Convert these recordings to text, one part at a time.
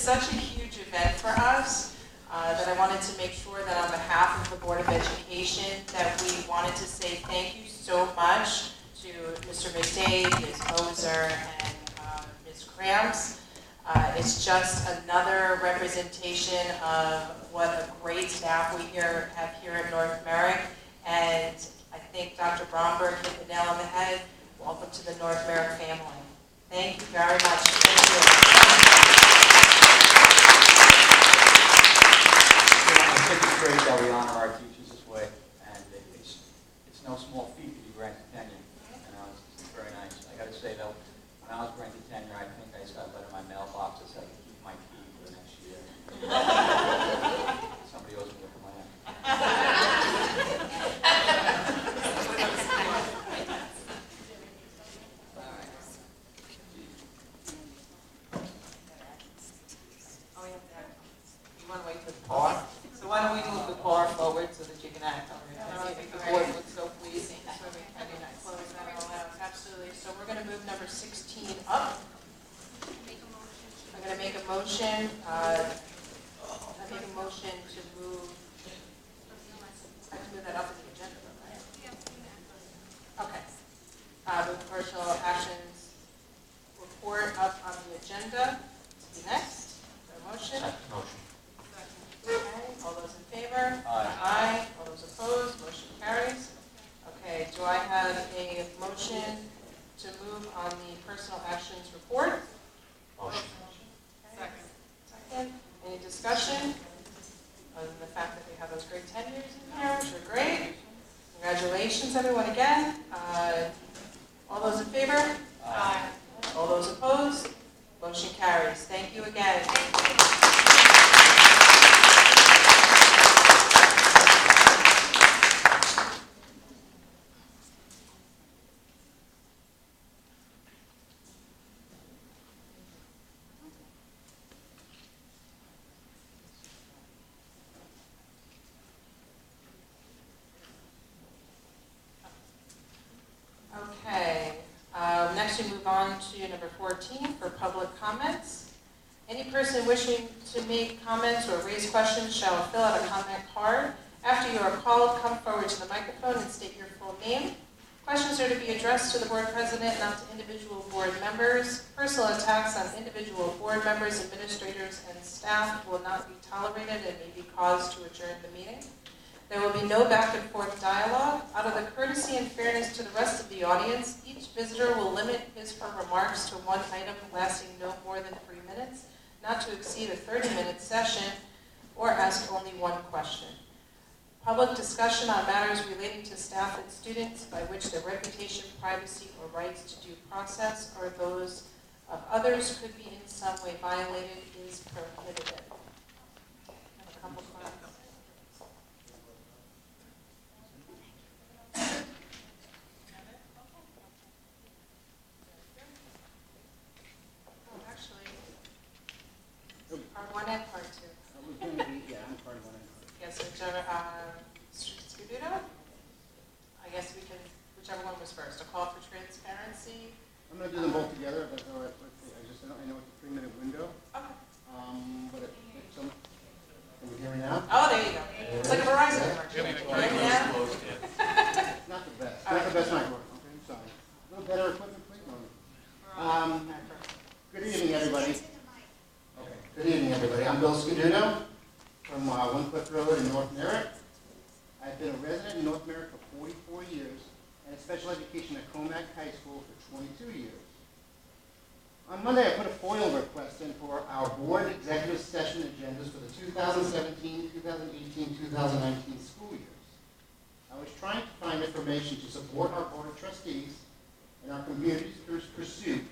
such a huge event for us that I wanted to make sure that on behalf of the Board of Education that we wanted to say thank you so much to Mr. McDade, Ms. Moser, and Ms. Cramps. It's just another representation of what a great staff we have here at North Merrick, and I think Dr. Bromberg hit the nail on the head. Welcome to the North Merrick family. Thank you very much. Thank you. I think it's great that we honor our teachers this way, and it's no small feat to be granted tenure. It's very nice. I got to say though, when I was granted tenure, I think I got letter in my mailbox that said I could keep my key for the next year. Somebody owes me a plan. So why don't we move the bar forward so that you can act on it? I think the board would so please. Absolutely. So we're going to move number 16 up. I'm going to make a motion. I make a motion to move. I have to move that up in the agenda, right? Okay. Move personal actions report up on the agenda. To be next. Is there a motion? Motion. Okay, all those in favor? Aye. Aye. All those opposed? Motion carries. Okay, do I have a motion to move on the personal actions report? Motion. Second. Any discussion? Other than the fact that we have those great tenures in here, which are great. Congratulations, everyone, again. All those in favor? Aye. All those opposed? Motion carries. Thank you again. Okay, next we move on to number 14 for public comments. Any person wishing to make comments or raise questions shall fill out a comment card. After you are called, come forward to the microphone and state your full name. Questions are to be addressed to the board president, not to individual board members. Personal attacks on individual board members, administrators, and staff will not be tolerated and may be caused to adjourn the meeting. There will be no back and forth dialogue. Out of the courtesy and fairness to the rest of the audience, each visitor will limit his or her remarks to one item lasting no more than 3 minutes, not to exceed a 30-minute session, or ask only one question. Public discussion on matters relating to staff and students by which their reputation, privacy, or rights to due process or those of others could be in some way violated is prohibited. I have a couple questions. Part one and part two. I'm part one. Yes, Scuduto? I guess we can, whichever one was first. A call for transparency. I'm going to do them both together, but all right, I know it's a 3-minute window. Okay. But can we hear me now? Oh, there you go. It's like a Verizon commercial. Right now? It's not the best. Not the best network. Okay, I'm sorry. A little better equipment, please. Good evening, everybody. Okay. Good evening, everybody. I'm Bill Scuduto from Windcliff Road in North Merrick. I've been a resident in North Merrick for 44 years and in special education at Comac High School for 22 years. On Monday, I put a FOIL request in for our board executive session agendas for the 2017, 2018, 2019 school years. I was trying to find information to support our board of trustees and our community's pursuit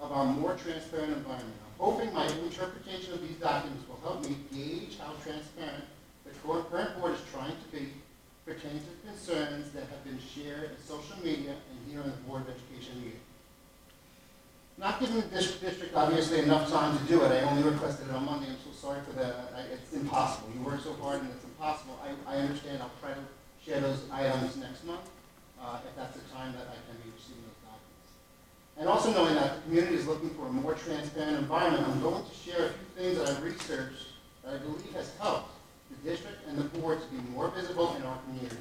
of our more transparent environment. I'm hoping my interpretation of these documents will help me gauge how transparent the current board is trying to be pertaining to concerns that have been shared in social media and here in the Board of Education meeting. Not giving the district obviously enough time to do it. I only requested it on Monday. I'm so sorry for that. It's impossible. You work so hard and it's impossible. I understand. I'll try to share those items next month if that's the time that I can be receiving those documents. And also knowing that the community is looking for a more transparent environment, I'm going to share a few things that research that I believe has helped the district and the board to be more visible in our community.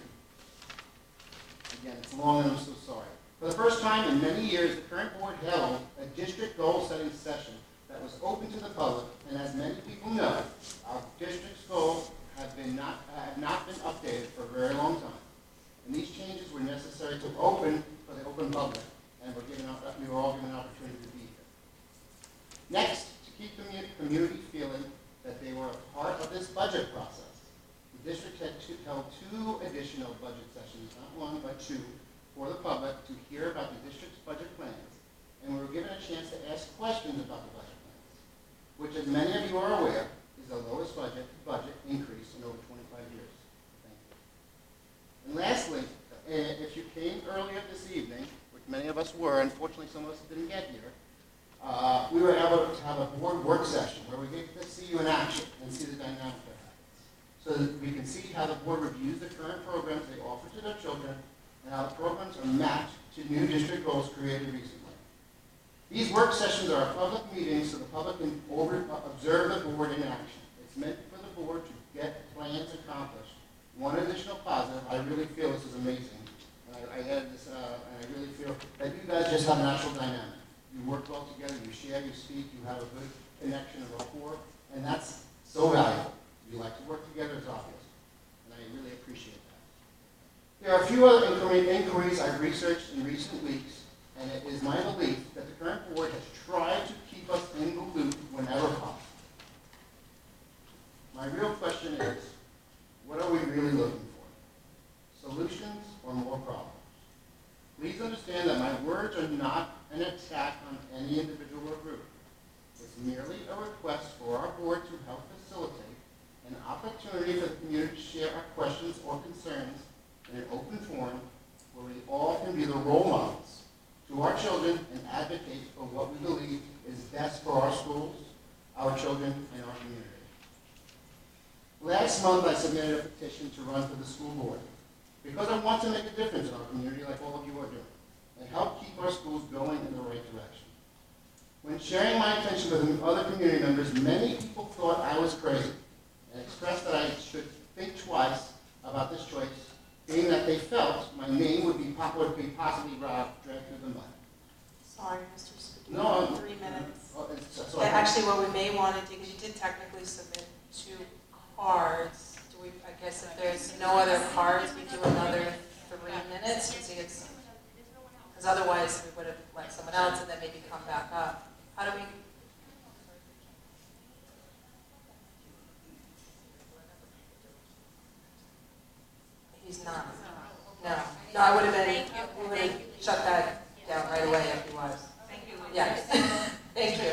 Again, it's long and I'm so sorry. For the first time in many years, the current board held a district goal-setting session that was open to the public, and as many people know, our district's goals have not been updated for a very long time. And these changes were necessary to open for the open public, and we were all given an opportunity to be here. Next, to keep the community feeling that they were a part of this budget process, the district held two additional budget sessions, not one, but two, for the public to hear about the district's budget plans, and we were given a chance to ask questions about the budget plans, which, as many of you are aware, is the lowest budget increase in over 25 years. Thank you. And lastly, if you came earlier this evening, which many of us were, unfortunately some of us didn't get here, we were able to have a board work session where we get to see you in action and see the dynamic that happens, so that we can see how the board reviews the current programs they offer to their children and how the programs are mapped to new district goals created recently. These work sessions are public meetings so the public can observe the board in action. It's meant for the board to get plans accomplished. One additional positive, I really feel this is amazing, and I added this, and I really feel that you guys just have a natural dynamic. You work well together, you share, you speak, you have a good connection and rapport, and that's so valuable. You like to work together, it's obvious, and I really appreciate that. There are a few other inquiries I've researched in recent weeks, and it is my belief that the current board has tried to keep us in the loop whenever possible. My real question is, what are we really looking for? Solutions or more problems? Please understand that my words are not an attack on any individual or group. It's merely a request for our board to help facilitate an opportunity for the community to share our questions or concerns in an open forum where we all can be the role models to our children and advocate for what we believe is best for our schools, our children, and our community. Last month, I submitted a petition to run for the school board because I want to make a difference in our community like all of you are doing and help keep our schools going in the right direction. When sharing my intention with other community members, many people thought I was crazy and expressed that I should think twice about this choice, being that they felt my name would be possibly dragged through the mud. Sorry, Mr. Scudier. No, 3 minutes. So Actually, what we may want to do, because you did technically submit 2 cards. Do we, I guess if there's no other cards, we do another 3 minutes? Because otherwise we would have let someone else and then maybe come back up. How do we? He's not. No, I would have been, we would have shut that down right away if he was. Thank you. Yes. Thank you.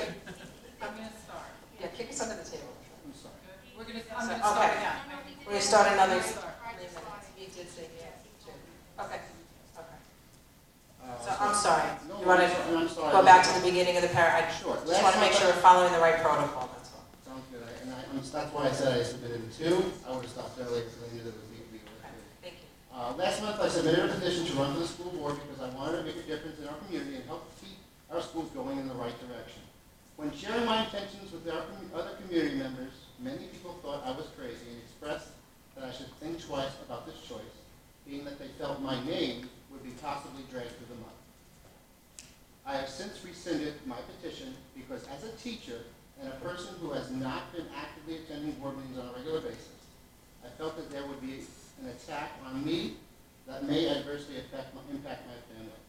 I'm going to start. Yeah, kick us under the table. I'm sorry. I'm going to Okay. start again. We're going to start another 3 Start. minutes. You did say yes, too. Okay. So I'm sorry. No, You want I'm to sorry. go back to the beginning of the paragraph? I Sure. just want to make sure we're following the right protocol, that's all. Sounds good. That's why I said I submitted 2. I would have stopped earlier because I knew that it would be Okay, thank you. last month, I submitted a petition to run for the school board because I wanted to make a difference in our community and help keep our schools going in the right direction. When sharing my intentions with our other community members, many people thought I was crazy and expressed that I should think twice about this choice, being that they felt my name would be possibly dragged through the mud. I have since rescinded my petition because as a teacher and a person who has not been actively attending board meetings on a regular basis, I felt that there would be an attack on me that may adversely impact my family.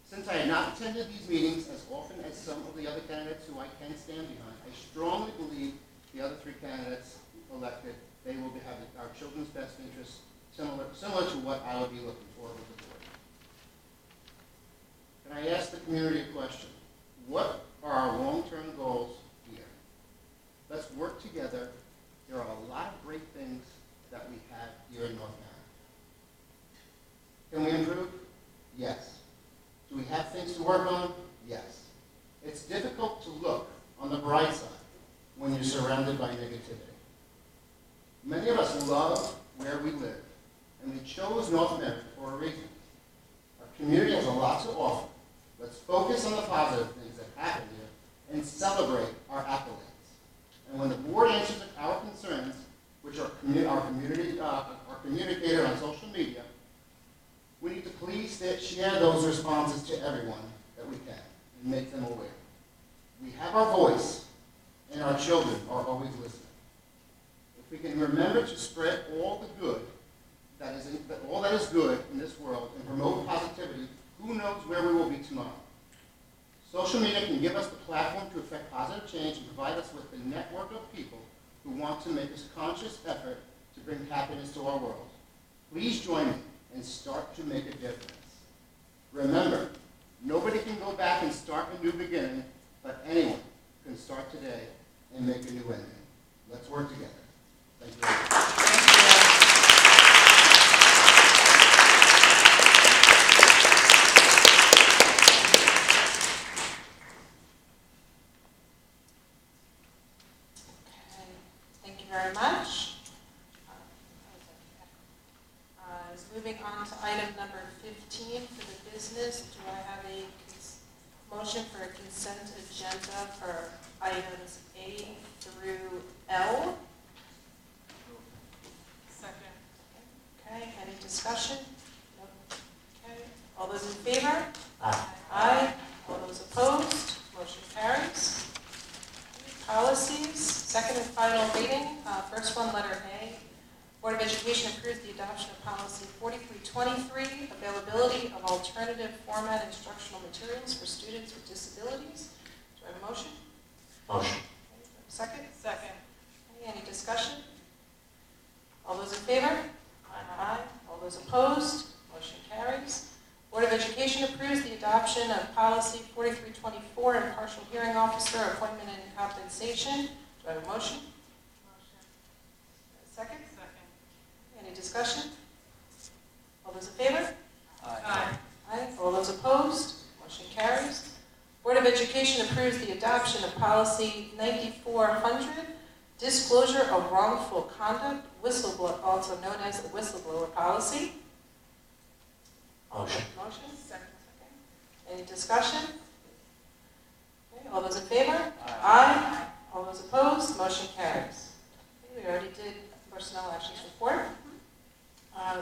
Since I had not attended these meetings as often as some of the other candidates who I can stand behind, I strongly believe the other 3 candidates elected, they will have our children's best interests similar to what I would be looking for with the board. And I ask the community a question. What are our long-term goals here? Let's work together. There are a lot of great things that we have here in North Marion. Can we improve? Yes. Do we have things to work on? Yes. It's difficult to look on the bright side when you're surrounded by negativity. Many of us love where we live, and we chose North Marion for a reason. Our community has a lot to offer. Let's focus on the positive things that happen here and celebrate our accolades. And when the board answers our concerns, which are communicated on social media, we need to please share those responses to everyone that we can and make them aware. We have our voice, and our children are always listening. If we can remember to spread all the good all that is good in this world and promote positivity, who knows where we will be tomorrow? Social media can give us the platform to affect positive change and provide us with a network of people who want to make a conscious effort to bring happiness to our world. Please join me and start to make a difference. Remember, nobody can go back and start a new beginning, but anyone can start today and make a new ending. Let's work together. Thank you very much. Thank you very much. Moving on to item number 15 for the business. Do I have a motion for a consent agenda for items A through L? Second. Okay, any discussion? No. Okay, all those in favor? Aye. Aye. All those opposed? Motion carries. Policies, second and final reading. First one, letter A. Board of Education approves the adoption of policy 4323, availability of alternative format instructional materials for students with disabilities. Do I have a motion? Motion. Second? Second. Any discussion? All those in favor? Aye. All those opposed? Motion carries. Board of Education approves the adoption of policy 4324, impartial hearing officer, appointment and compensation. Do I have a motion? Motion. Second? Second. Any discussion? All those in favor? Aye. Aye. All those opposed? Motion carries. Board of Education approves the adoption of policy 9400, disclosure of wrongful conduct, whistleblower, also known as the whistleblower policy. Motion. Motion? Second. Any discussion? Okay, all those in favor? Aye. All those opposed? Motion carries. Okay, we already did personnel actions report.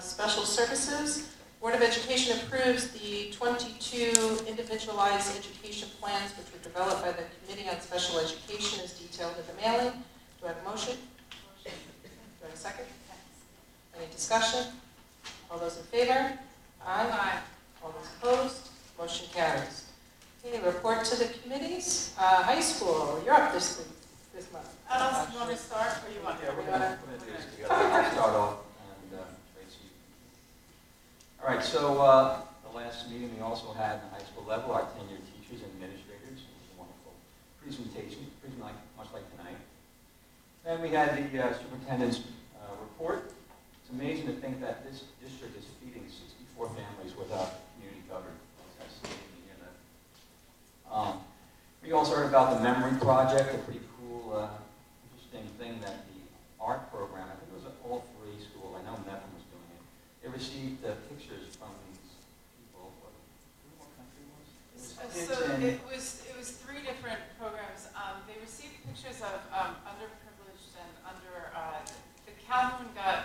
Special services. Board of Education approves the 22 individualized education plans which were developed by the Committee on Special Education as detailed in the mailing. Do I have a motion? Do I have a second? Any discussion? All those in favor? Aye. All those opposed? Motion carries. Okay, report to the committees. High school, you're up this month. Alice, you want to start or you want? Yeah, we're going to do this together. I'll start off, and Tracy. All right, so the last meeting we also had in the high school level, our tenured teachers and administrators. It was a wonderful presentation, pretty much like tonight. Then we had the superintendent's report. It's amazing to think that this district is feeding 64 families without community coverage. That's amazing to hear that. We also heard about the Memory Project, a pretty cool, interesting thing that the art program, I think it was an all-free school, I know Mepham was doing it. They received pictures from these people. What country was it? So it was three different programs. They received pictures of underprivileged and the Calhoun got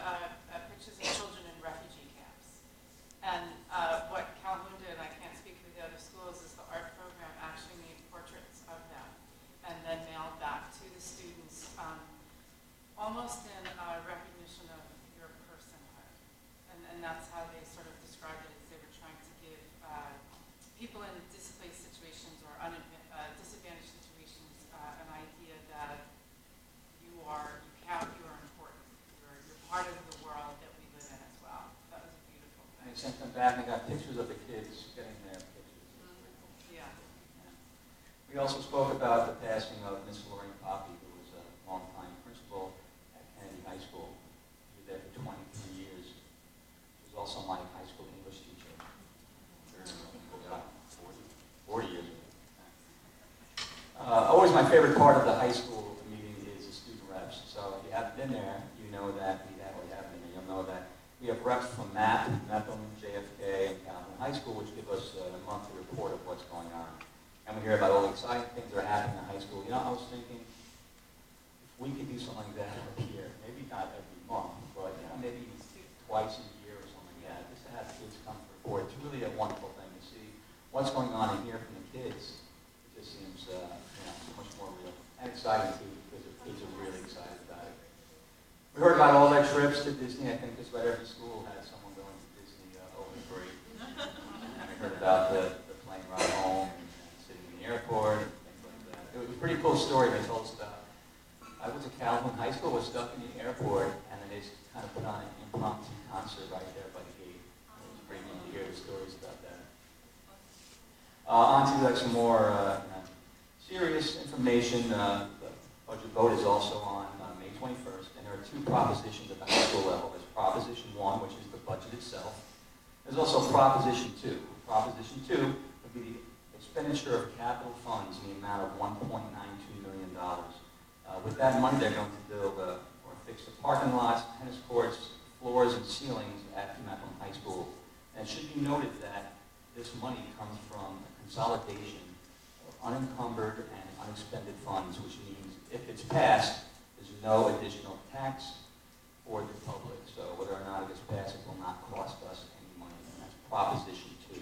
pictures of children in refugee camps. And what Calhoun did, I can't speak for the other schools, is the art program actually made portraits of them and then mailed that to the students, almost in recognition of your personhood. And that's how they sort of described it, as they were trying to give people in displaced situations or disadvantaged situations an idea that you count, you are important, you're part of the world that we live in as well. That was a beautiful And thing. they sent them back and got pictures of the kids getting their pictures. Yeah. We also spoke about the passing of Miss Lorraine Poppy, who was a longtime principal at Kennedy High School. She was there for 23 years. She was also my high school English teacher. About 40 years ago. Always my favorite part of the high school meeting is the student reps. So if you haven't been there, you know that you'll know that we have reps from MAP, Mepham, JFK, and Calhoun High School, which give us a monthly report of what's going on. And we hear about all the exciting things that are happening in high school. You know, I was thinking, we could do something like that up here. Maybe not every month, but maybe twice a year or something like that. Just to have kids come to report. It's really a wonderful thing to see what's going on and hear from the kids. It just seems so much more real and exciting too, because the kids are really excited about it. We heard about all their trips to Disney. I think just about every school has someone going to Disney over the break. And we heard about the plane ride home and sitting in the airport and things like that. It was a pretty cool story they told us about. I went to Calhoun High School, was stuck in the airport, and then they just kind of put on an impromptu concert right there by the gate. It was pretty neat to hear the stories about that. On to some more serious information. The budget vote is also on May 21st, and there are two propositions at the high school level. There's Proposition 1, which is the budget itself. There's also Proposition 2. Proposition 2 would be the expenditure of capital funds in the amount of $1.92 million. With that money, they're going to build or fix the parking lots, tennis courts, floors, and ceilings at Macomb High School. And it should be noted that this money comes from a consolidation of unencumbered and unexpended funds, which means if it's passed, there's no additional tax for the public. So whether or not it gets passed, it will not cost us any money. And that's Proposition 2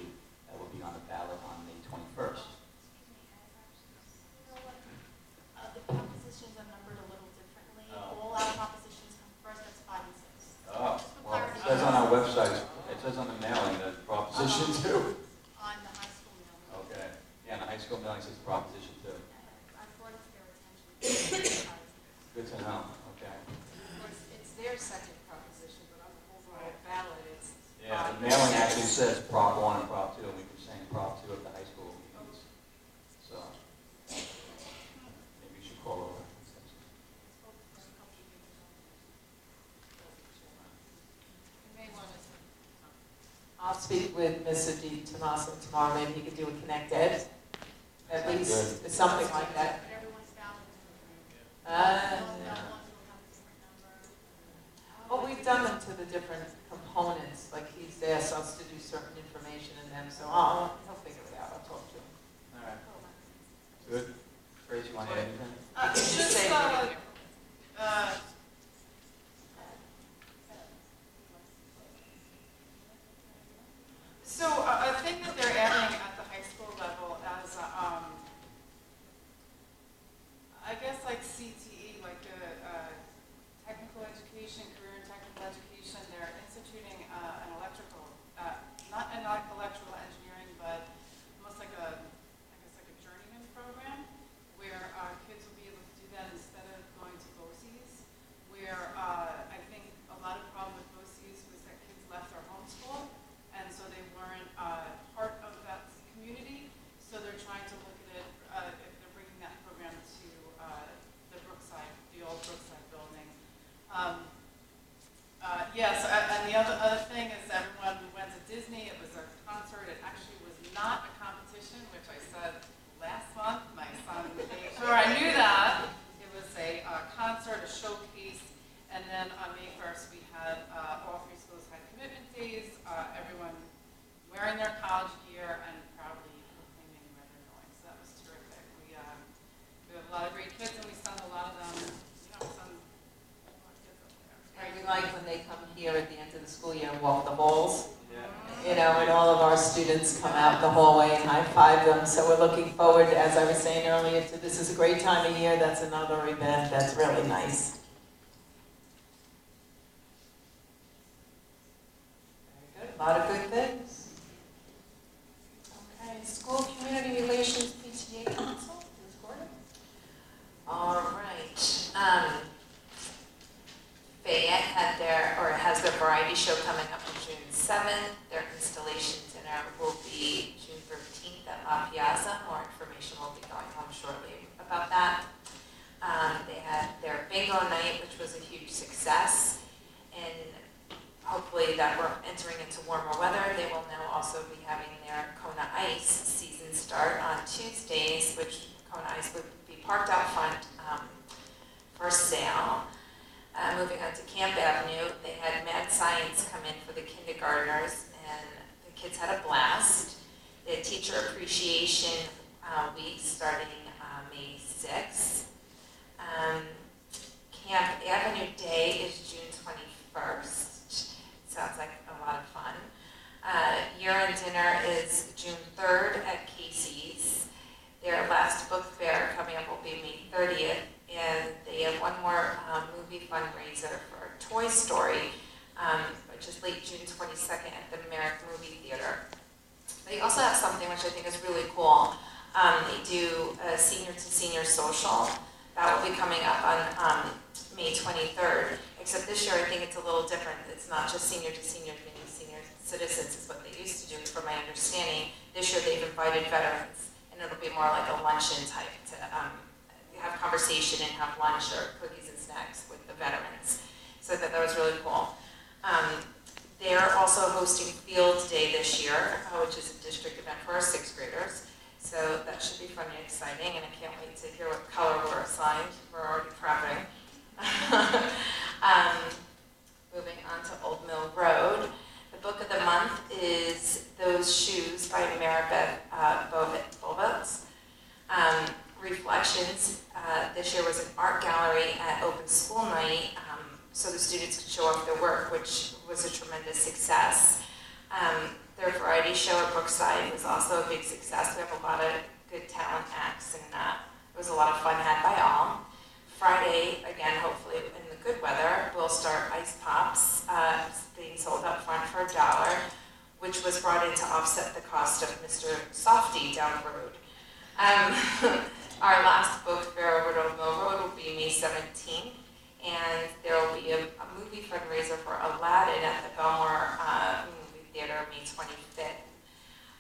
that will be on the ballot on May 21st. The propositions are numbered a little differently. All our propositions come first, that's 5 and 6. Oh, Just for well, it clarity. says on our website, it says on the mailing that Proposition 2. On the high school mailing. Okay. Yeah, the high school mailing says Proposition 2. I brought it to their attention. Good to know. Okay. It's their second proposition, but on the overall ballot, it's. Yeah, the mailing actually says Prop 1 and Prop 2, and we've been saying Prop 2 at the high school meetings. So, maybe you should call over. You may want to. I'll speak with Mr. Di Tommaso tomorrow. Maybe he could do a Connect Ed, at Sounds least something like that. But everyone's ballot is different. Uh, All ballot ones will have a different number. Well, we've done them to the different components, like he's asked us to do certain information in them, so he'll figure it out. I'll talk to him. All right. Good. Grace, you want to add anything? Just, Say it again. so a thing that they're adding at the high school level as, I guess like CTE, like the technical education, career and technical education, they're instituting an electrical, not an electrical engineering, but almost like I guess like a journeyman program, where kids will be able to do that instead of going to BOCES, where I think a lot of the problem with BOCES was that kids left their home school, and so they weren't part of that community. So they're trying to look at it, if they're bringing that program to the Brookside, the old Brookside building. Yes, and the other thing is everyone went to Disney. It was a concert. It actually was not a competition, which I said last month. My son made sure I knew that. It was a concert, a showcase, and then on May 1st we had all 3 schools had commitment days. Everyone wearing their college gear and proudly proclaiming where they're going. So that was terrific. We have a lot of great kids, and we send a lot of them. Send a lot of kids up there. It's And great. we like when they come here at the end of the school year and walk the halls, Yeah. and all of our students come out the hallway and high-five them. So we're looking forward, as I was saying earlier, to this is a great time of year. That's another event that's really nice. Very good. A lot of good things. Okay, School Community Relations PTA Council, Ms. Gordon. All right. Fayette has their variety show coming up on June 7th. Their installation dinner will be June 13th at La Piazza. More information will be going home shortly about that. They had their bingo night, which was a huge success. And hopefully that we're entering into warmer weather. They will now also be having their Kona Ice season start on Tuesdays, which Kona Ice would be parked out front for sale. Moving on to Camp Avenue, they had Mad Science come in for the kindergartners, and the kids had a blast. They had Teacher Appreciation Week starting May 6th. 30th, and they have one more movie fundraiser for Toy Story, which is late June 22nd at the Merrick Movie Theater. They also have something which I think is really cool. They do a senior-to-senior social. That will be coming up on May 23rd, except this year I think it's a little different. It's not just senior-to-senior, meaning senior citizens is what they used to do, from my understanding. This year they've invited veterans, and it'll be more like a luncheon type to have conversation and have lunch or cookies and snacks with the veterans. So that was really cool. They're also hosting Field Day this year, which is a district event for our 6th graders. So that should be fun and exciting, and I can't wait to hear what color we're assigned. We're already prepping. Moving on to Old Mill Road. The book of the month is Those Shoes by Maribeth Bovitz. Reflections. This year was an art gallery at Open School Night, so the students could show off their work, which was a tremendous success. Their variety show at Brookside was also a big success. We have a lot of good talent acts, and it was a lot of fun had by all. Friday, again, hopefully in the good weather, we'll start Ice Pops being sold up front for $1, which was brought in to offset the cost of Mr. Softy down the road. Our last book fair over at Old Mill Road will be May 17th. And there will be a movie fundraiser for Aladdin at the Belmore Movie Theater May 25th.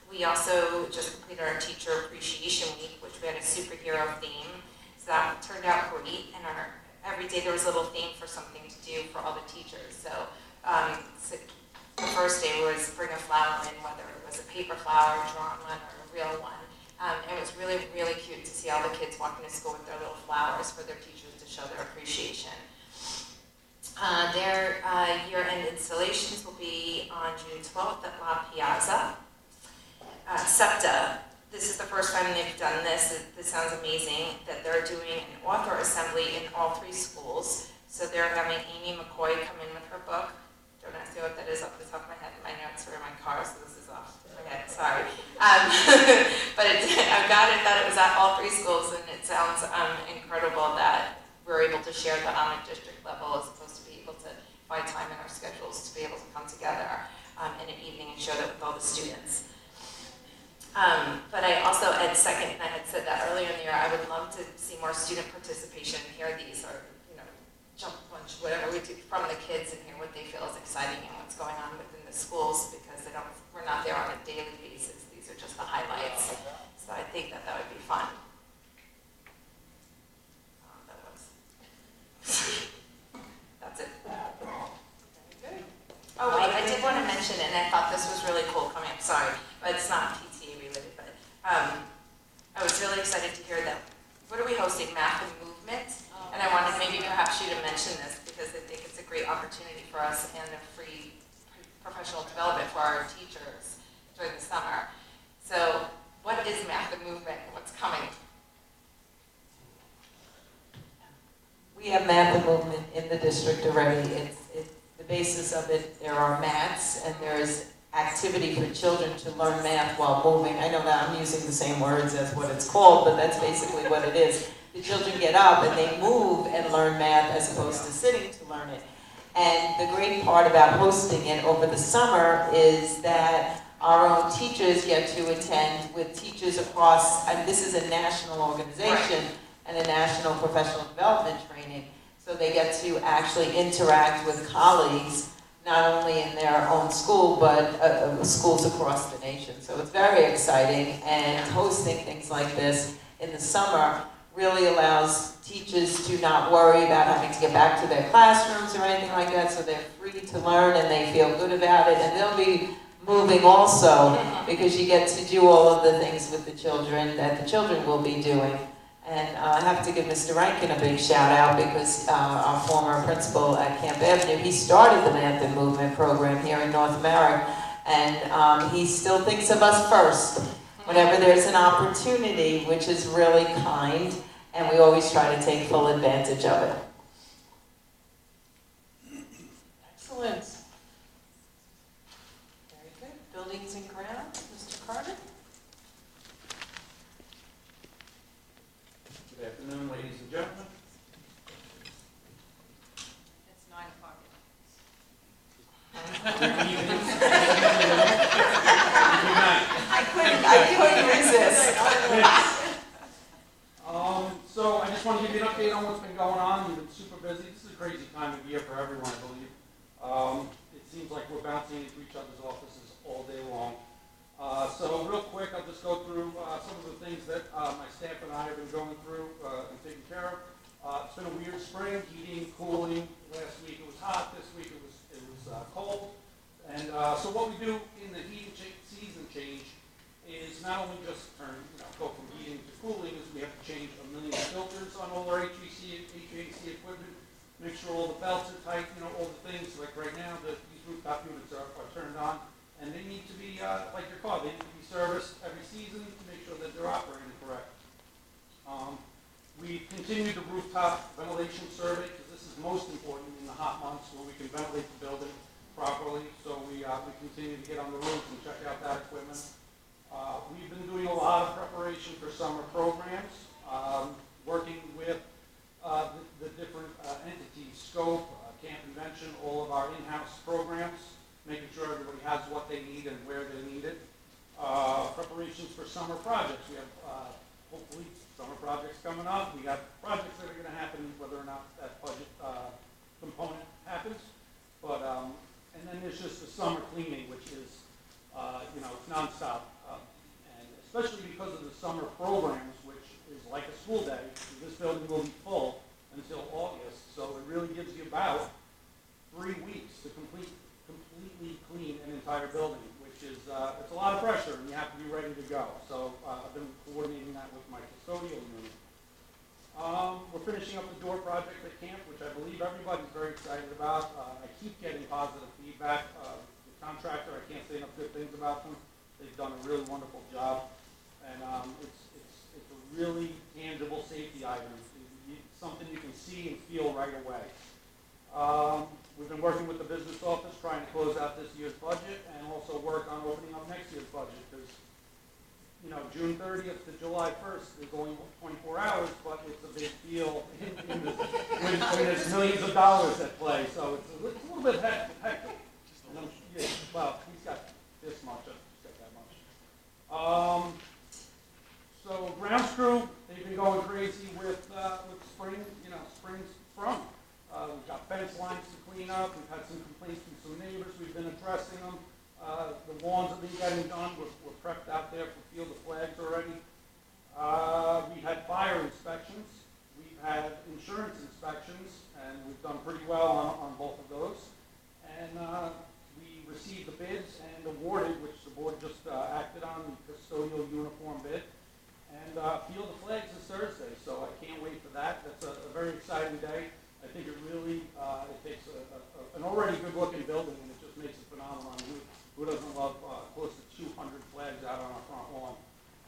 We also just completed our Teacher Appreciation Week, which we had a superhero theme. So that turned out great, and every day there was a little theme for something to do for all the teachers. So the first day was bring a flower in, whether it was a paper flower, a drawn one, or a real one. And it was really, really cute to see all the kids walking to school with their little flowers for their teachers to show their appreciation. Their year-end installations will be on June 12th at La Piazza. SEPTA, this is the first time they've done this. This sounds amazing, that they're doing an author assembly in all 3 schools. So they're having Amy McCoy come in with her book. Don't ask me what that is off the top of my head. My notes are in my car, so this is off my head, sorry. But I got it that it was at all 3 schools, and it sounds incredible that we're able to share that on a district level as opposed to be able to find time in our schedules to be able to come together in an evening and share that with all the students. But I also, at second, and I had said that earlier in the year, I would love to see more student participation and hear these, or jump punch, whatever we do from the kids, and hear what they feel is exciting and what's going on within the schools, because we're not there on a daily basis. These are just the highlights. So I think that would be fun. That's it. Oh wait, I did want to mention it, and I thought this was really cool coming up. Sorry, but it's not PTA related. But I was really excited to hear that. What are we hosting? Math and Movement. And I wanted maybe perhaps you to mention this, because I think it's a great opportunity for us and a free professional development for our teachers during the summer. So what is Math and Movement? What's coming? We have Math and Movement in the district already. The basis of it, there are mats, and there is activity for children to learn math while moving. I know that I'm using the same words as what it's called, but that's basically what it is. The children get up and they move and learn math as opposed to sitting to learn it. And the great part about hosting it over the summer is that our own teachers get to attend with teachers across, and this is a national organization and a national professional development training. So they get to actually interact with colleagues, not only in their own school, but schools across the nation. So it's very exciting, and hosting things like this in the summer really allows teachers to not worry about having to get back to their classrooms or anything like that, so they're free to learn and they feel good about it, and they'll be moving also, because you get to do all of the things with the children that the children will be doing. And I have to give Mr. Rankin a big shout out, because our former principal at Camp Avenue, he started the Math and Movement program here in North Merrick, and he still thinks of us first whenever there's an opportunity, which is really kind, and we always try to take full advantage of it. Excellent. Very good. Buildings and grounds, Mr. Carter. Good afternoon, ladies and update on what's been going on. We've been super busy. This is a crazy time of year for everyone, I believe. It seems like we're bouncing into each other's offices all day long. So real quick, I'll just go through some of the things that my staff and I have been going through and taking care of. It's been a weird spring, heating, cooling. Last week it was hot. This week it was cold. And so what we do in the heating season change is not only just go from heating to cooling, is we have to change 1 million filters on all our HVAC equipment, make sure all the belts are tight, all the things. Like right now, these rooftop units are turned on, and they need to be, like your car, they need to be serviced every season to make sure that they're operating correct. We continue the rooftop ventilation survey, because this is most important in the hot months where we can ventilate the building properly. So we continue to get on the roof and check out that equipment. We've been doing a lot of preparation for summer programs, working with the different entities, Scope, Camp Invention, all of our in-house programs, making sure everybody has what they need and where they need it. Preparations for summer projects. We have hopefully summer projects coming up. We have projects that are going to happen whether or not that budget component happens. But and then there's just the summer cleaning, which is it's nonstop. And especially because of the summer programs, which is like a school day, this building will be full until August. So it really gives you about 3 weeks to completely clean an entire building, which is it's a lot of pressure, and you have to be ready to go. So I've been coordinating that with my custodial unit. We're finishing up the door project at camp, which I believe everybody's very excited about. I keep getting positive feedback. The contractor, I can't say enough good things about them. They've done a really wonderful job, and it's a really tangible safety item. It's something you can see and feel right away. We've been working with the business office trying to close out this year's budget and also work on opening up next year's budget, because June 30th to July 1st is only 24 hours, but it's a big deal when there's millions of dollars at play. So it's a little bit hectic. And well, he's got this much, I've just got that much. So grounds crew, they've been going crazy with spring, spring's sprung. We've got fence lines to clean up. We've had some complaints from some neighbors. We've been addressing them. The lawns have been getting done. We're prepped out there for Field of Flags already. We had fire inspections. We've had insurance inspections, and we've done pretty well on both of those. And we received the bids and awarded, which the board just acted on, the custodial uniform bid. And Field of Flags is Thursday, so I can't wait for that. That's a very exciting day. I think it really it takes an already good-looking building, and it just makes it phenomenal. Who doesn't love close to 200 flags out on our front lawn?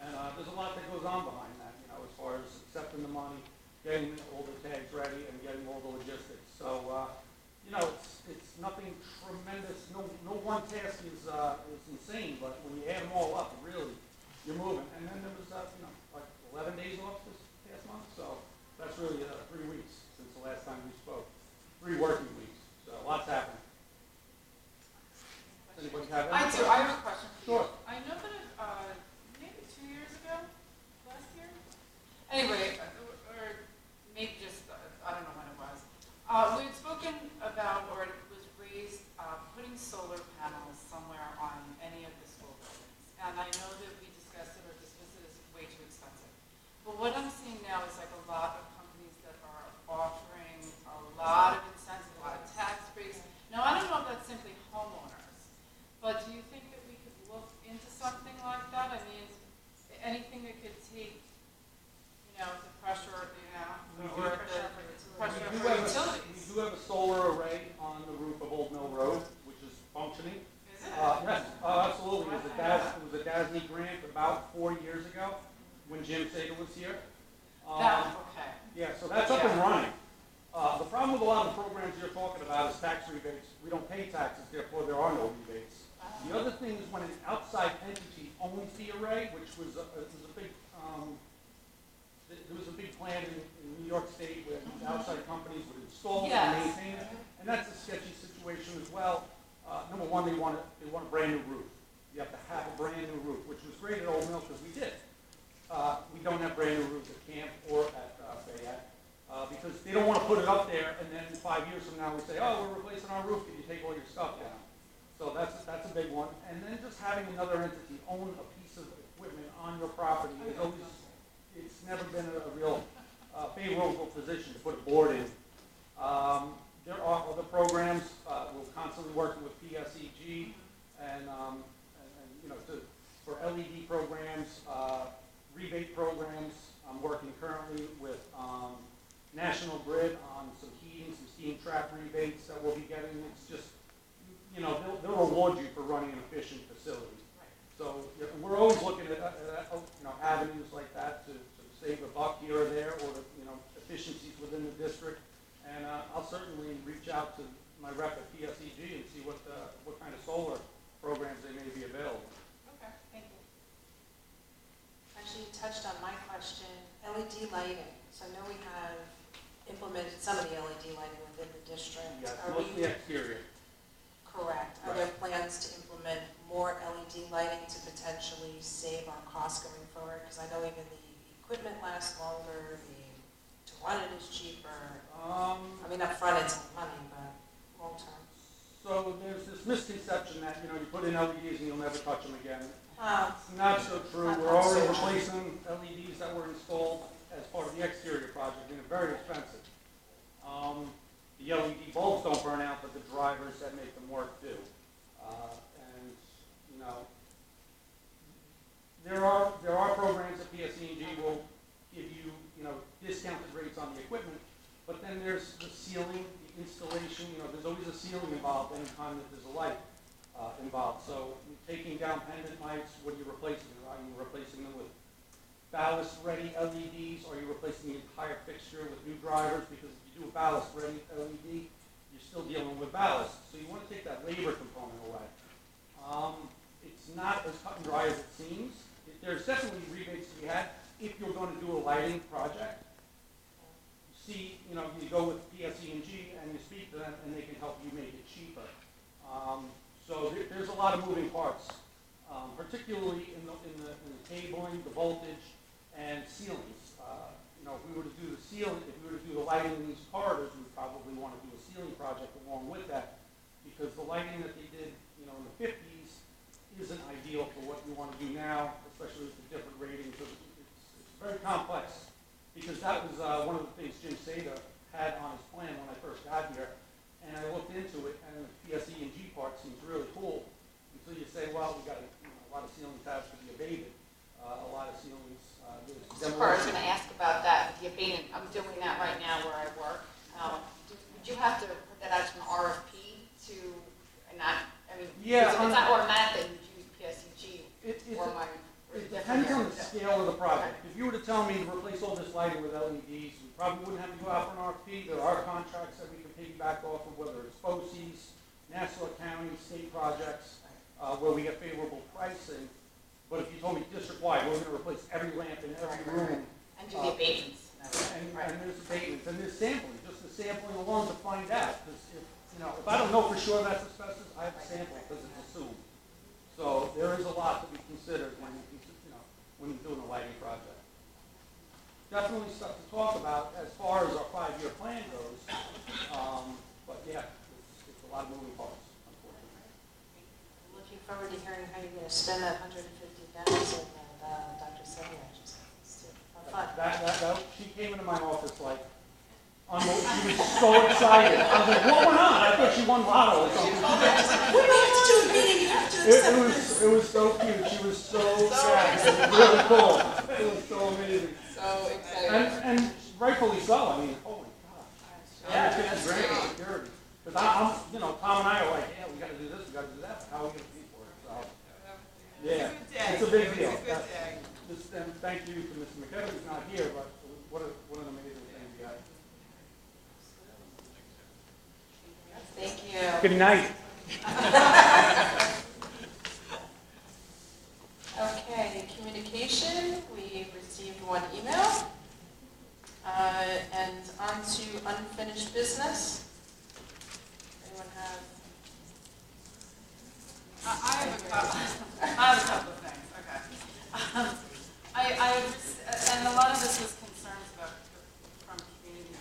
And there's a lot that goes on behind that, as far as accepting the money, getting all the tags ready, and getting all the logistics. So, it's nothing tremendous. No one task is insane, but when you add them all up, really, you're moving. And then there was, like 11 days off this past month, so that's really 3 weeks since the last time we spoke. 3 working weeks, so lots happening. Anybody have I any? do. I have a question for you. Sure. I know that maybe 2 years ago, last year? Anyway, or maybe just, I don't know when it was. We had spoken about, or it was raised, putting solar panels somewhere on any of the school buildings. And I know that we discussed it or dismissed it as way too expensive. But what I'm seeing now is like a lot of companies that are offering a lot of incentives, a lot of tax breaks. Now, I don't know if that's simply homeowners. But do you think that we could look into something like that? I mean, anything that could take, the pressure, or the pressure for utilities? We do have a solar array on the roof of Old Mill Road, which is functioning. Is it? Yes, absolutely. It was a DASNY grant about 4 years ago when Jim Sager was here. Okay. Yeah, so that's up and running. The problem with a lot of the programs you're talking about is tax rebates. We don't pay taxes, therefore there are no rebates. The other thing is when an outside entity owns the array, which was a big, there was a big plan in New York State where these outside companies would install and maintain it, and that's a sketchy situation as well. Number one, they want a brand new roof. You have to have a brand new roof, which was great at Old Mill because we did. We don't have brand new roofs at Camp or at Fayette. because they don't want to put it up there and then 5 years from now we say, oh, we're replacing our roof, can you take all your stuff down? So that's a big one. And then just having another entity own a piece of equipment on your property is always, it's never been a real favorable position to put a board in. There are other programs, we're constantly working with PSEG and you know, for LED programs, rebate programs. I'm working currently with National Grid on some heating, some steam trap rebates that we'll be getting. It's just, you know, they'll reward you for running an efficient facility. So we're always looking at you know, avenues like that to save a buck here or there, or you know, efficiencies within the district. And I'll certainly reach out to my rep at PSEG and see what kind of solar programs they may be available. Okay, thank you. Actually, you touched on my question, LED lighting. So I know we have implemented some of the LED lighting within the district. Yes, Are mostly we exterior. correct? Are there plans to implement more LED lighting to potentially save on costs going forward? Because I know even the equipment lasts longer, to run it is cheaper. I mean, up front it's money, but long term. So there's this misconception that, you know, you put in LEDs and you'll never touch them again. Wow. It's not so true. Not We're already so true. replacing LEDs that were installed as part of the exterior project, and they're very expensive. The LED bulbs don't burn out, but the drivers that make them work do. And, you know, there are programs that PSE&G will give you, you know, discounted rates on the equipment, but then there's the sealing, the installation, you know, there's always a sealing involved anytime that there's a light involved. So taking down pendant lights, what are you replacing? Are you replacing them with ballast-ready LEDs? Are you replacing the entire fixture with new drivers? Because if you do a ballast-ready LED, you're still dealing with ballast. So you want to take that labor component away. It's not as cut and dry as it seems. There's definitely rebates to be had if you're going to do a lighting project. See, you know, you go with PSE&G and you speak to them and they can help you make it cheaper. So there's a lot of moving parts, particularly in the cabling, the voltage, and ceilings. You know, if we were to do the ceiling, if we were to do the lighting in these corridors, we'd probably want to do a ceiling project along with that, because the lighting that they did, you know, in the 50s isn't ideal for what you want to do now, especially with the different ratings. It's very complex, because that was one of the things Jim Seda had on his plan when I first got here. And I looked into it, and the PSE&G part seems really cool, until you say, well, we got a lot of ceilings have to be abated. A lot of ceilings, So I was going to ask about that, the abatement. I'm doing that right now where I work. Would you have to put that out to an RFP to, and not, I mean, yeah, it's not automatic that you use PSEG or my. It depends on the scale of the project. If you were to tell me to replace all this lighting with LEDs, we probably wouldn't have to go out for an RFP. There are contracts that we can piggyback off of, whether it's BOCES, Nassau County, state projects, where we get favorable pricing. But if you told me district-wide, we're going to replace every lamp in every room. And do the abatements. And there's abatements, and there's sampling, just the sampling alone to find out. Because if I don't know for sure that's asbestos, I have to sample because it's assumed. So there is a lot to be considered when you're doing a lighting project. Definitely stuff to talk about as far as our 5-year plan goes. But yeah, it's a lot of moving parts, unfortunately. I'm looking forward to hearing how you're going to spend that $150,000 that Dr. Selyak just said. Fun. She came into my office like, she was so excited. I was like, what went on? I thought she won lotto or something. We don't have to do a meeting, you have to accept It was so cute. She was so sad. It was really cool. It was so amazing. So excited. And rightfully so. I mean, oh my gosh. Yeah, $150,000 for security. Because I'm, Tom and I are like, yeah, we got to do this, we got to do that. But how are we going to pay for it? So, yeah, it's a big deal. And thank you to Mr. McKenna, who's not here, but what an amazing thing we got. Thank you. Good night. Okay, communication, we received one email. And on to unfinished business. Anyone have? I have a couple of things, okay. And a lot of this was concerns about, from community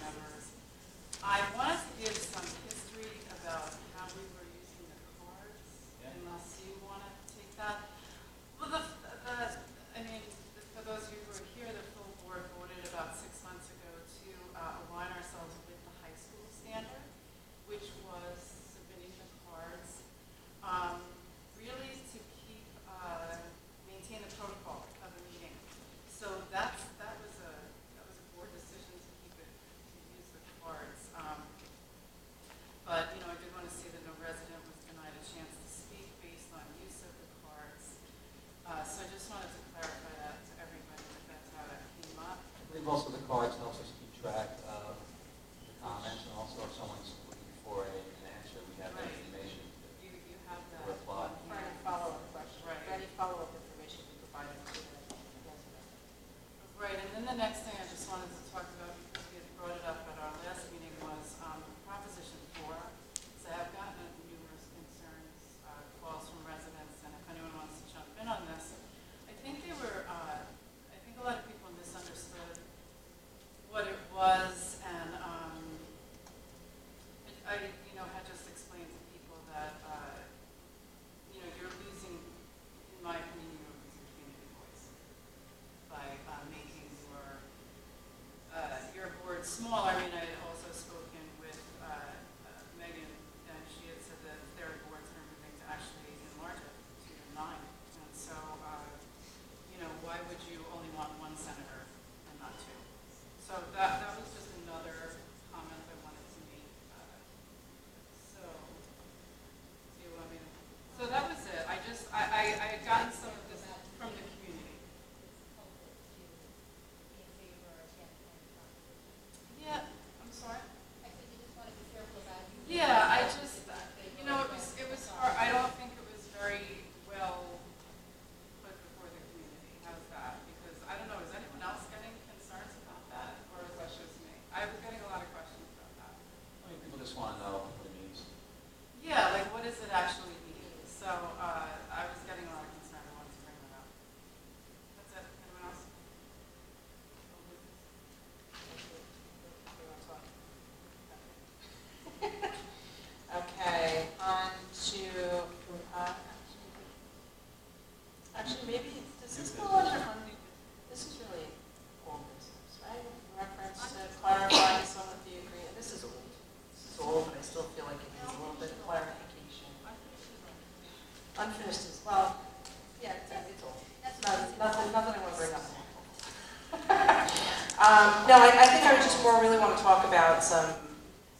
No, I think I just more really want to talk about some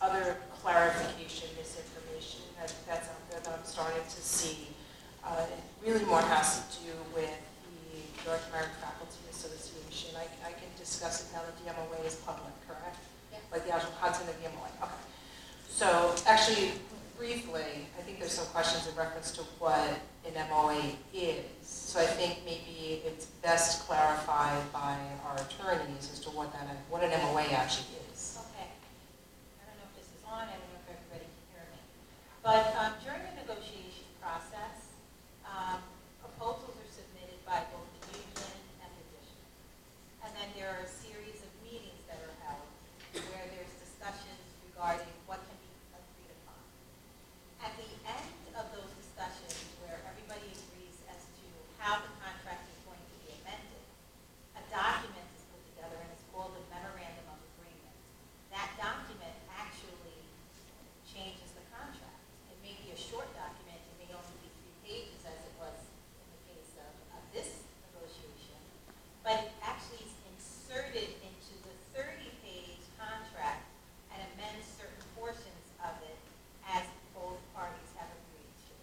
other clarification, misinformation that's out there that I'm starting to see. It really more has to do with the North American Faculty Association. I can discuss it now that the MOA is public, correct? Yes. Like the actual content of the MOA, okay. So actually, briefly, I think there's some questions in reference to what an MOA is. So I think maybe it's best clarified by our attorneys as to what an MOA actually is. Okay. I don't know if this is on, I don't know if everybody can hear me. But during the negotiation process, proposals are submitted by both the union and the district. And then there are a series of meetings that are held where there's discussions regarding what can be agreed upon. At the end of those discussions, where everybody agrees as to how the contract is going to be amended, a document is put together and it's called a memorandum of agreement. That document actually changes the contract. It may be a short document, it may only be 3 pages as it was in the case of this negotiation, but it actually is inserted into the 30-page contract and amends certain portions of it as both parties have agreed to.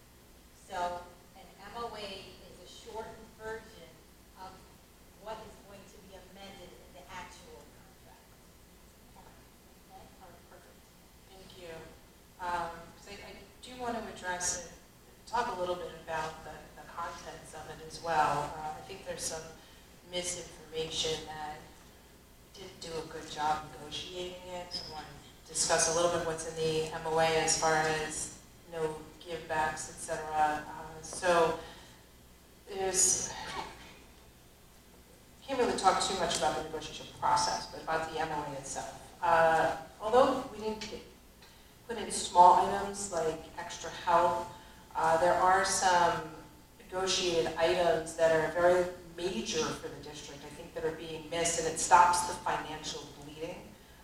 So an MOA is a shortened version of what is going to be amended in the actual contract. Okay? All right, perfect. Thank you. 'Cause I do want to address it, talk a little bit about the contents of it as well. I think there's some misinformation that didn't do a good job negotiating it. So I want to discuss a little bit what's in the MOA as far as no givebacks, etc. So there's, can't really talk too much about the negotiation process, but about the MOA itself. Although we didn't put in small items like extra help, there are some negotiated items that are very major for the district, I think, that are being missed, and it stops the financial bleeding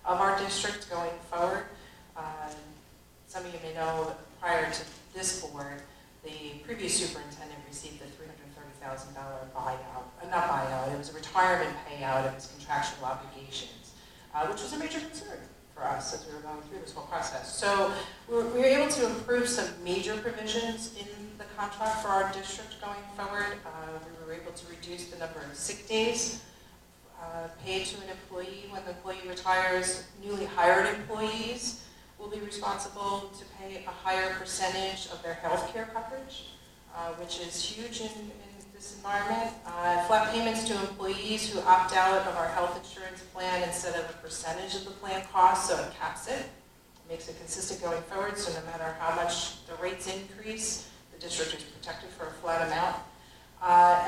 of our district going forward. Some of you may know, prior to this board, the previous superintendent received a $330,000 buyout, not buyout, it was a retirement payout of his contractual obligations, which was a major concern for us as we were going through this whole process. So we were able to improve some major provisions in the contract for our district going forward. We were able to reduce the number of sick days paid to an employee when the employee retires. Newly hired employees will be responsible to pay a higher percentage of their health care coverage, which is huge in this environment. Flat payments to employees who opt out of our health insurance plan instead of a percentage of the plan cost, so it caps it. It makes it consistent going forward, so no matter how much the rates increase, the district is protected for a flat amount.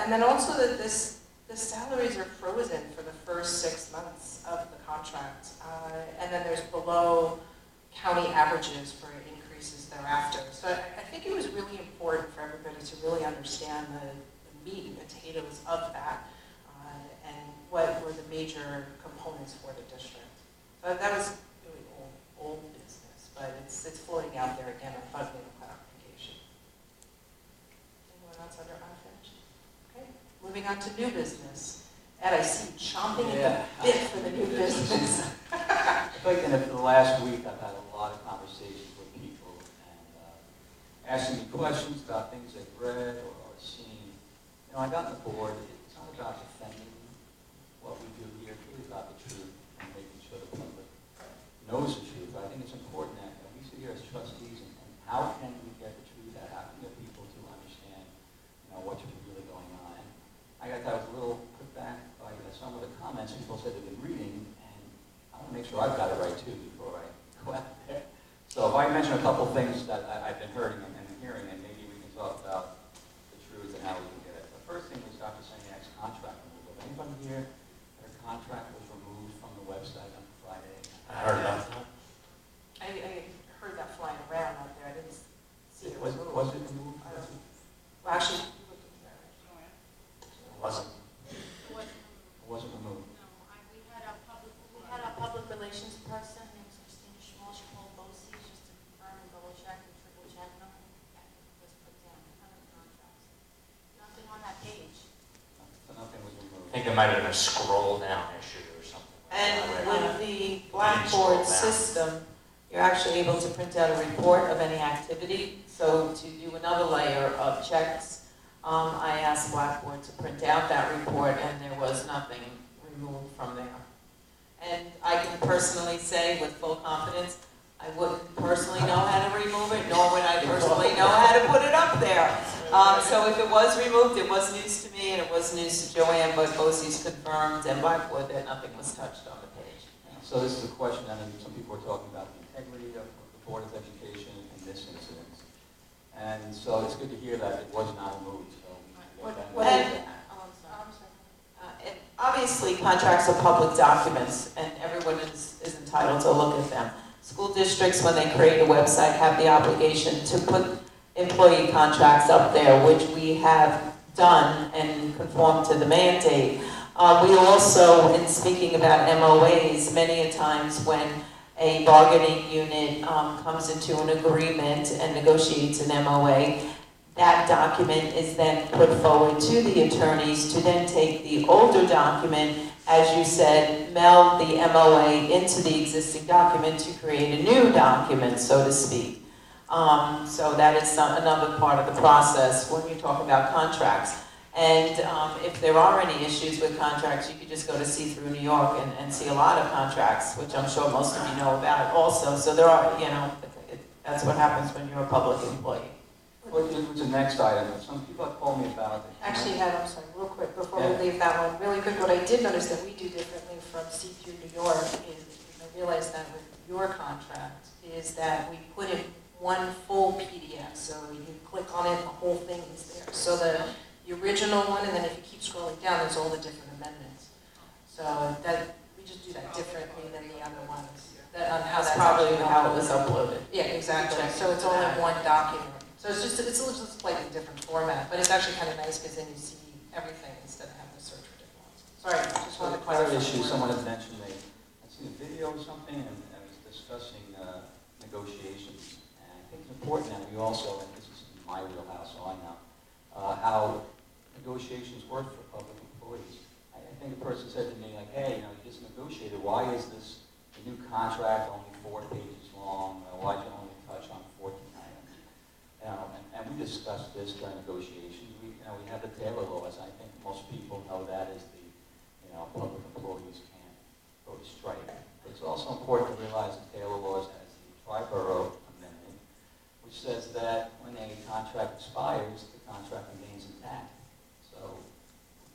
And then also that the salaries are frozen for the first 6 months of the contract. And then there's below county averages for increases thereafter. So I think it was really important for everybody to really understand the meat and potatoes of that and what were the major components for the district. So that was really old business, but it's floating out there again. I thought it made a clarification. Anyone else under unfinished? Okay, moving on to new business. Ed, I see you chomping at the bit for the new business. I think in the last week I've had a lot of conversations with people and asking me questions about things they've read or seen. You know, I got on the board, it's not about defending what we do here, it's really about the truth and making sure the public knows the truth. I think it's important that we sit here as trustees and how can we get the truth out? How can we get people to understand, you know, what's really going on? And I got that a little put back by some of the comments people said they've been reading, and I want to make sure I've got it right too before I go out there. So if I mention a couple things that I've been hearing and hearing, and maybe we can talk about the truth and how we can get it. The first thing was Dr. Seniak's contract removal. Anybody here, their contract was removed from the website on Friday? I heard about that. I heard that flying around out there. I didn't see it. Was it removed? I don't know. Well, actually, you looked into that, right? It wasn't. It wasn't removed. We had a public relations person, named Christina Schmall, she called BOCES just to confirm and double check and triple check, nothing was put down, none of the contracts. Nothing on that page. So nothing was removed. I think there might have been a scroll down issue or something. And Like that. Blackboard scroll down. system, you're actually able to print out a report of any activity. So to do another layer of checks, I asked Blackboard to print out that report, and there was nothing removed from there. And I can personally say with full confidence, I wouldn't personally know how to remove it, nor would I personally know how to put it up there. So if it was removed, it was news to me, and it was news to Joanne, but BOCES confirmed and Blackboard that nothing was touched on the page. So this is a question, I mean, some people are talking about the integrity of the Board of Education in this incident. And so it's good to hear that it was not removed, so. And, and obviously, contracts are public documents, and everyone is entitled to look at them. School districts, when they create a website, have the obligation to put employee contracts up there, which we have done and conform to the mandate. We also, in speaking about MOAs, many a times when a bargaining unit comes into an agreement and negotiates an MOA, that document is then put forward to the attorneys to then take the older document, as you said, meld the MOA into the existing document to create a new document, so to speak. So that is another part of the process when you talk about contracts. And if there are any issues with contracts, you could just go to See Through New York and see a lot of contracts, which I'm sure most of you know about also. So there are, you know, that's what happens when you're a public employee. Well, the next item, some people have called me about it. Actually, Ed, I'm sorry, real quick, before we leave that one, really quick, what I did notice that we do differently from See Through New York is, I realized that with your contract, is that we put in one full PDF, so you click on it, the whole thing is there. So the original one, and then if you keep scrolling down, there's all the different amendments. So that, we just do that differently than the other ones. On how That's that's probably actually how it was uploaded. Yeah, exactly. So it's only one document. So it's just a slightly different format, but it's actually kind of nice because then you see everything instead of having to search for different ones. Sorry, just wanted to clarify. Another issue, someone had mentioned, I seen a video or something, and I was discussing negotiations. And I think it's important that we also, and this is in my wheelhouse, so I know, how negotiations work for public employees. I think a person said to me, like, hey, you know, you just negotiated, why is this a new contract only 4 pages long? Why'd you only touch on 14 items? You know, and we discussed this during negotiations. We have the Taylor laws. I think most people know that as the, you know, public employees can't go to strike. But it's also important to realize the Taylor laws as the Triborough Amendment, which says that when a contract expires, the contract remains intact. So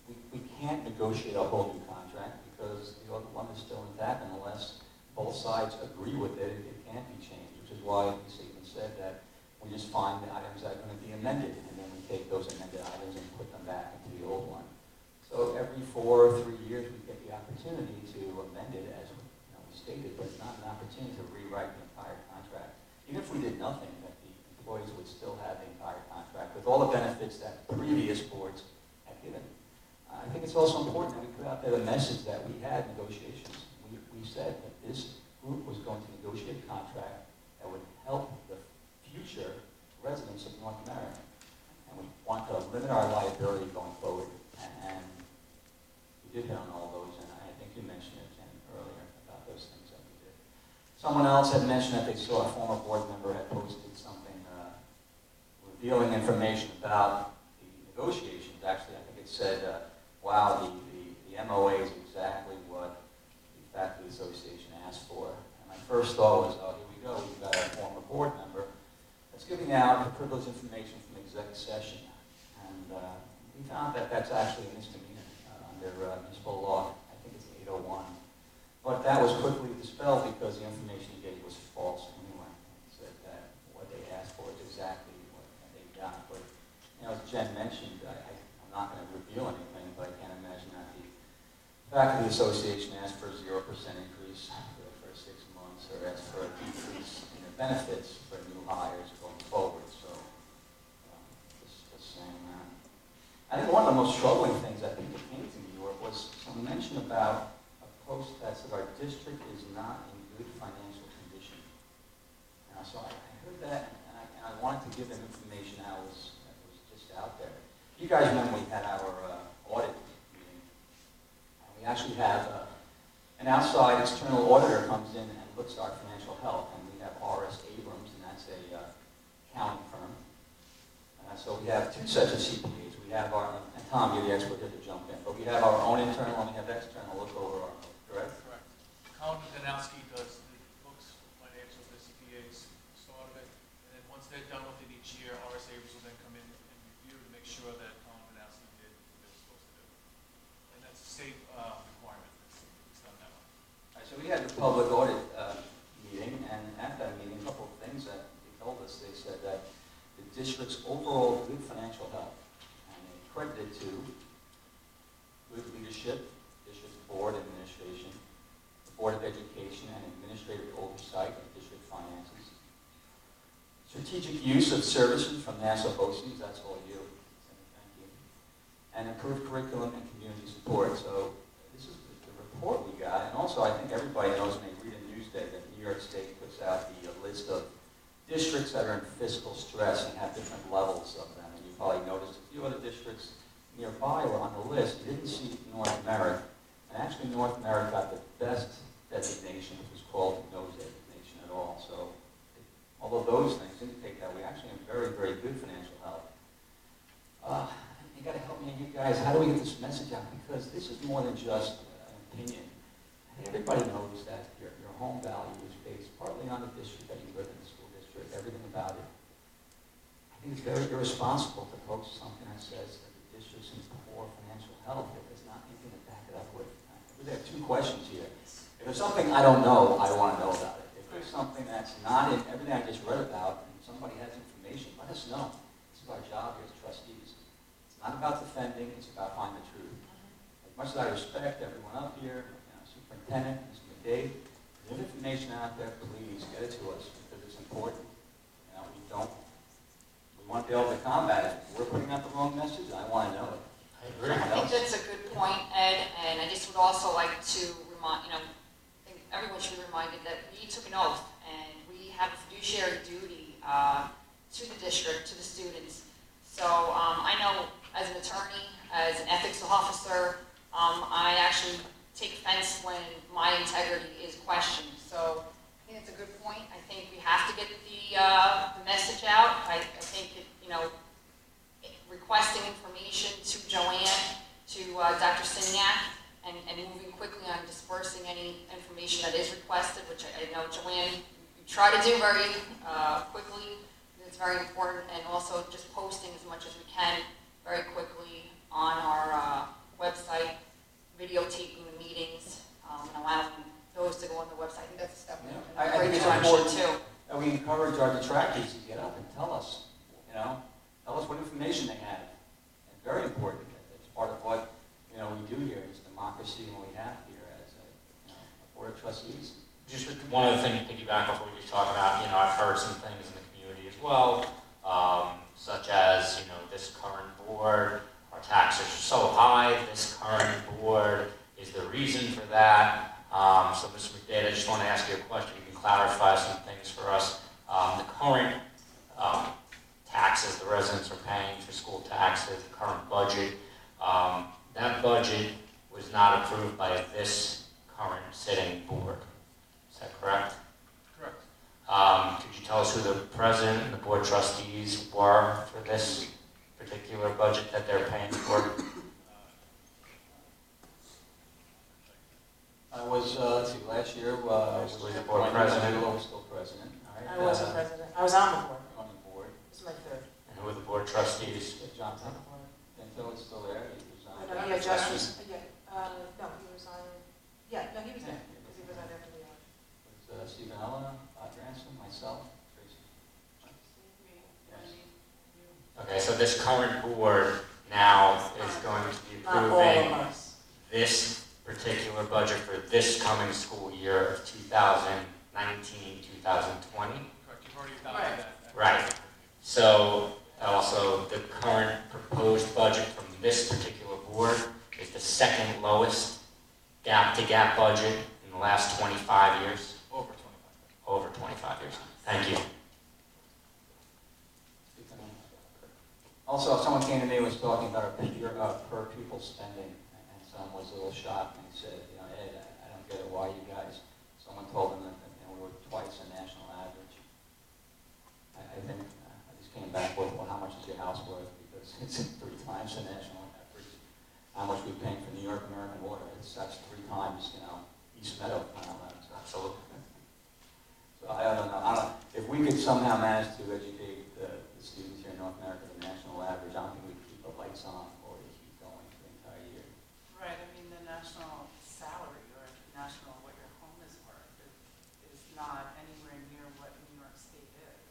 we can't negotiate a whole new contract because the other one is still intact, and unless both sides agree with it, it can't be changed, which is why the statement said that we just find the items that are going to be amended, and then we take those amended items and put them back into the old one. So every 4 or 3 years, we get the opportunity to amend it as we stated, but not an opportunity to rewrite the entire contract. Even if we did nothing, that the employees would still have the entire contract with all the benefits that previous boards had given. I think it's also important that we put out there the message that we had negotiations. We said that this group was going to negotiate a contract that would help the future residents of North America. And we want to limit our liability going forward. And we did hit on all those, and I think you mentioned it, Jen, earlier about those things that we did. Someone else had mentioned that they saw a former board member had posted something revealing information about the negotiations. Actually, I think it said, wow, the MOA is exactly what the Faculty Association asked for. And my first thought was, oh, here we go, we've got a former board member that's giving out privileged information from exec session. And we found that that's actually a misdemeanor under municipal law. I think it's 801. But that was quickly dispelled because the information he gave was false anyway. It said that what they asked for is exactly what they got. But, you know, as Jen mentioned, I'm not going to reveal anything, but I can't imagine that the Faculty Association asked for a 0% increase for the first 6 months, or asked for a decrease in the benefits for new hires going forward. So, just saying that. I think one of the most troubling things that people came to me was some mention about a post that said our district is not in good financial condition. So I heard that, and I wanted to give them information that was just out there. You guys remember we had our audit meeting, and we actually have an outside external auditor comes in and with our financial health, and we have R.S. Abrams, and that's a accounting firm. So we have two sets of CPAs. We have our, and Tom, you're the expert here to jump in, but we have our own internal and we have external look over our, correct? Correct. Colin Danowski does the books, financials, the CPAs, start of it, and then once they're done with it each year, RS Abrams will then come in and review to make sure that Colin Danowski did what they were supposed to do. And that's a state requirement. It's done that way. All right, so we had the public audit meeting, and at that meeting, a couple of things that they told us. They said that the district's overall good financial health, and they credited to good leadership, district board administration, the Board of Education, and administrative oversight of district finances, strategic use of services from NASA BOCES, that's all you, thank you, and improved curriculum and community support. So this is the report we got, and also I think everybody knows when they read a Newsday that New York State puts out the list of districts that are in fiscal stress and have different levels of them. And you probably noticed a few other districts nearby were on the list. You didn't see North Merritt. And actually North Merritt got the best designation, which was called no designation at all. So although those things indicate that we actually have very, very good financial health. You got to help me, you guys, how do we get this message out? Because this is more than just an opinion. I think everybody knows that your home value is based partly on the district that you live in, the school district, everything about it. I think it's very irresponsible to post something that says that the district's in poor financial health if there's not anything to back it up with. I really have two questions here. If there's something I don't know, I want to know about it. If there's something that's not in everything I just read about, and somebody has information, let us know. This is our job here as trustees. It's not about defending, it's about finding the truth. As much as I respect everyone up here, Superintendent, Mr. McDade, there's information out there, please get it to us because it's important. We want to be able to combat it. If we're putting out the wrong message, I want to know it. I agree. I think that's a good point, Ed, and I just would also like to remind, I think everyone should be reminded that we took an oath, and we have a fiduciary duty to the district, to the students. So I know as an attorney, as an ethics officer, I actually take offense when my integrity is questioned. So I think it's a good point. I think we have to get the message out. I think requesting information to Joanne, to Dr. Siniak, and moving quickly on dispersing any information that is requested, which I know Joanne, you try to do very quickly. It's very important, and also just posting as much as we can very quickly on our website, videotaping the meetings, and allowing those to go on the website. I think that's a step in I a great think it's direction important too. that we encourage our detractors to get up and tell us, tell us what information they have. It's very important. It's part of what, we do here, is democracy and what we have here as a board of trustees. Just one other thing to piggyback off what we were talking about, I've heard some things in the community as well, such as, this current board, our taxes are so high, this current board is the reason for that. So Mr. McDade, I just want to ask you a question. You can clarify some things for us. The current taxes the residents are paying for school taxes, the current budget, that budget was not approved by this current sitting board. Is that correct? Correct. Could you tell us who the president and the board trustees were for this particular budget that they're paying for? I was, last year, was the board president? I was still president. All right. I wasn't president. I was on the board. On the board. This is my third. And who were the board trustees? John Pinto is still there. He resigned. No, he resigned, he was there, because he resigned after the election. It's Stephen Ella, Ransom, myself, Tracy. Okay, so this current board now is going to be Not all of approving us. this particular budget for this coming school year of 2019, 2020. Correct. You've already adopted that. Right. So also the current proposed budget from this particular board is the second lowest gap-to-gap budget in the last 25 years. Over 25. Over 25 years. Thank you. Also, someone came to me and was talking about our per pupil spending, and someone was a little shocked, and he said, Ed, I don't get it, why you guys, someone told him that we were it's 3 times the national average. How much we paying for New York American Water, that's 3 times, East Meadow. Absolutely. So I don't know, if we could somehow manage to educate the students here in North America, the national average, I don't think we could keep the lights on or we keep going for the entire year. Right, I mean, the national salary or national what your home is worth is not anywhere near what New York State is.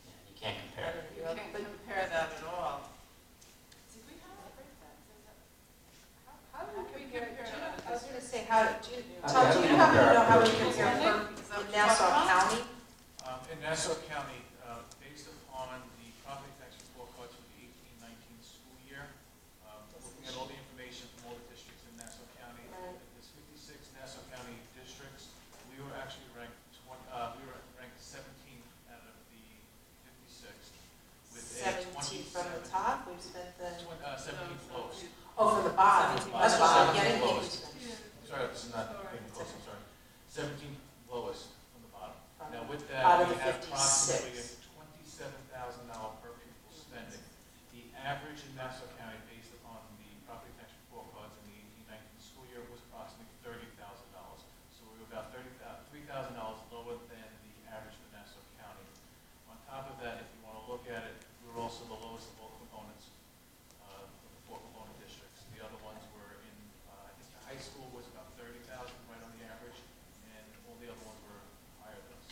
Yeah, you can't compare. You can't compare that at all. Did we have a breakdown? How do we compare, that? I was gonna say, Tom, do you How do we happen to compare know how we our compare purchases? in Nassau County? In Nassau County, based upon the property tax report cards for the 18-19 school year, looking at all the information from all the districts in Nassau County, Right. there's 56 Nassau County districts. We were actually ranked 17th out of the 56th with a 17 from the 27 top, we've spent the, 17th lowest. oh, from the bottom. 17 That's why I'm 17 getting lowest. it. I'm sorry, this is not getting close, I'm sorry. 17th lowest from the bottom. Now with Out that, of we the have approximately 56. $27,000 per pupil spending. The average in Nassau County, based upon the property tax report cards in the 18-19 school year, was approximately $30,000. So we were about $3,000 lower than the average for Nassau County. On top of that, if you want to look at it, we were also the lowest of all components of the 4 component districts. The other ones were in, I think the high school was about 30,000, right on the average, and all the other ones were higher than us.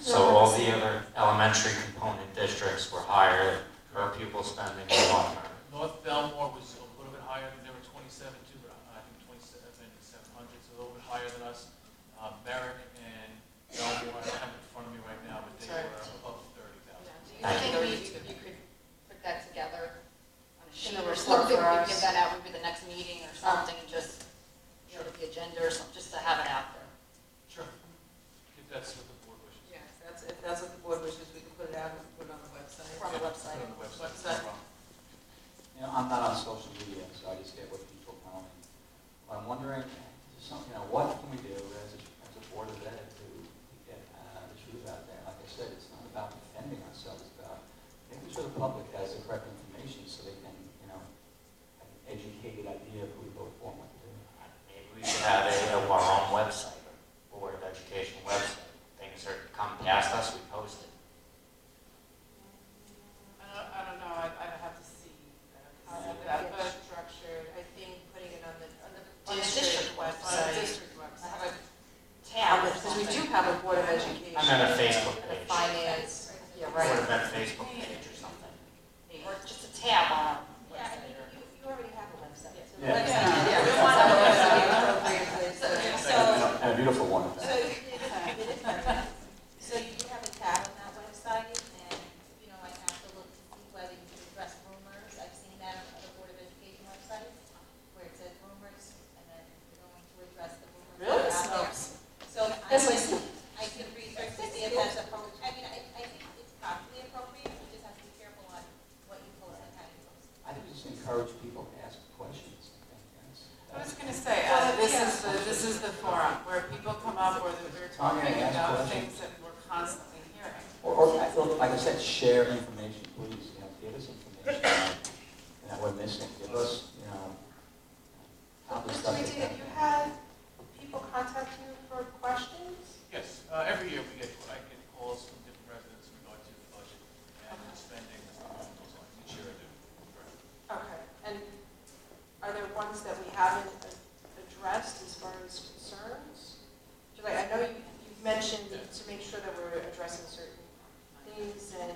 So all the other elementary component districts were higher per pupil spending in North America. North Belmore was a little bit higher, they were 27 too, but I think 27,700, so a little bit higher than us. Merrick and Belmore, I don't have it in front of me right now, but they were above 30,000. Do you think you could put that together on a sheet In a or report something? for We us. give that out maybe the next meeting or something, and just show the agenda or something, just to have it out there. Sure. If that's what the board wishes. Yes, if that's what the board wishes, we can put it out and put it on the website. Or on the Yeah, website. put it on the website, no Website. problem. I'm not on social media, so I just get what people tell me. But I'm wondering, what can we do as a board of ed to get the truth out there? Like I said, it's not about defending ourselves, it's about making sure the public has the correct information so they can, have an educated idea of who to vote for and what to do. Maybe we should have our own website, a Board of Education website. Things that come past us, we post it. I don't know, I'd have to see how to do Get that, but structured, I think putting it on the On the district on the website. district website, have a Yeah, tab or because we do something. have a Board of Education. And then a Facebook And a page. finance, yeah, Board right. of Ed Facebook page or something. Or just a tab on our Yeah, website. or- you already have a website. So the Yeah. website- Yeah. We want a website appropriate place. So, And a beautiful one. so it is perfect. So you do have a tab on that website, and, I have to look to see whether you can address rumors. I've seen that on other Board of Education websites, where it says rumors, and then you're going to address the rumors. that are out there. So I can research to see if that's appropriate. I think it's probably appropriate, we just have to be careful on what you post and how you post. I think just encourage people to ask questions. I was gonna say, Well, this is the forum where people come up, where we're talking Yeah, ask about questions. things that we're constantly hearing. Or, like I said, share information, please, give us information that we're missing, give us, But stuff Mr. like Medina, that. you have people contact you for questions? Yes, every year I get calls from different residents in regard to the budget and the spending, and stuff along those lines. Each year I do. Okay, and are there ones that we haven't addressed as far as concerns? I know you've mentioned to make sure that we're addressing certain things and,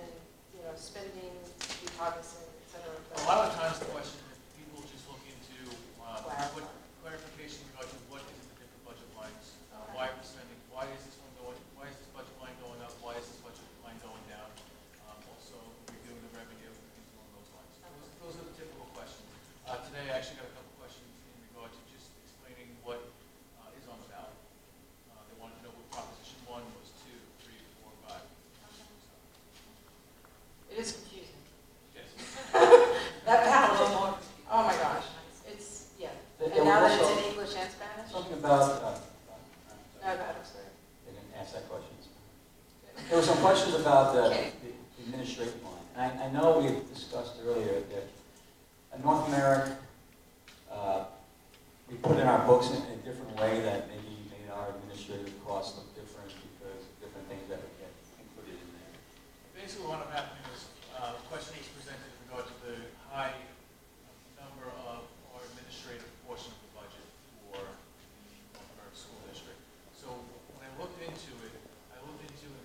spending, be cognizant, et cetera. A lot of times the question is people just look into what clarification in regard to what is the different budget lines, why are we spending, why is this budget line going up, why is this budget line going down, also reviewing the revenue, things along those lines. Those are the typical questions. Today I actually got a couple questions in regard to just explaining what is on the ballot. They wanted to know what Proposition 1 was 2, 3, 4, 5. It is confusing. Yes. That ballot, oh my gosh, it's, yeah. There And now was that it's also in English and Spanish? Something about, No, I'm sorry. they didn't ask that question. There were some questions about the Okay. administrative line, And I know we discussed earlier that at North America, we put in our books in a different way that maybe made our administrative costs look different because of different things that would get included in there. Basically, what I'm happening is, question was presented in regard to the high number of our administrative portion of the budget for North America School District. So when I looked into it and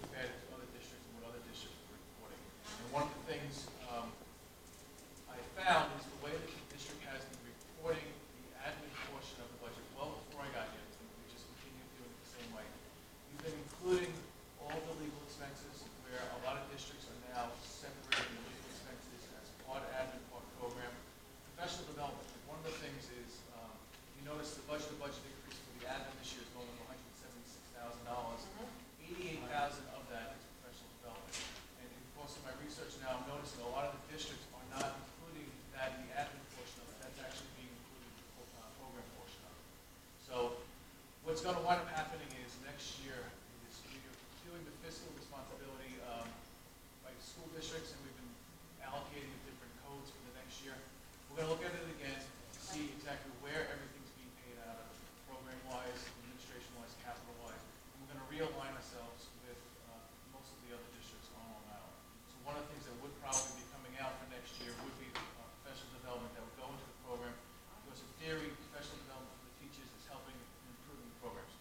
compared it to other districts and what other districts were reporting. And one of the things I found is the way that the district has been reporting the admin portion of the budget well before I got here, and we just continue doing it the same way. We've been including all the legal expenses, where a lot of districts are now separating the legal expenses as part admin, part program. Professional development, one of the things is, you notice the budget increase for the admin this year is going up $176,000. 88,000 of that is professional development. And in the course of my research now, I'm noticing a lot of the districts are not including that in the admin portion of it. That's actually being included in the program portion of it. So what's going to wind up happening is next year is we're doing the fiscal responsibility by school districts, and we've been allocating the different codes for the next year. We're going to look at it again to see exactly where everything's being paid out of, program-wise, administration-wise, capital-wise. We're going to realign ourselves with most of the other districts on Long Island. So one of the things that would probably be coming out for next year would be professional development that would go into the program. Because in theory, professional development for the teachers is helping in improving the programs.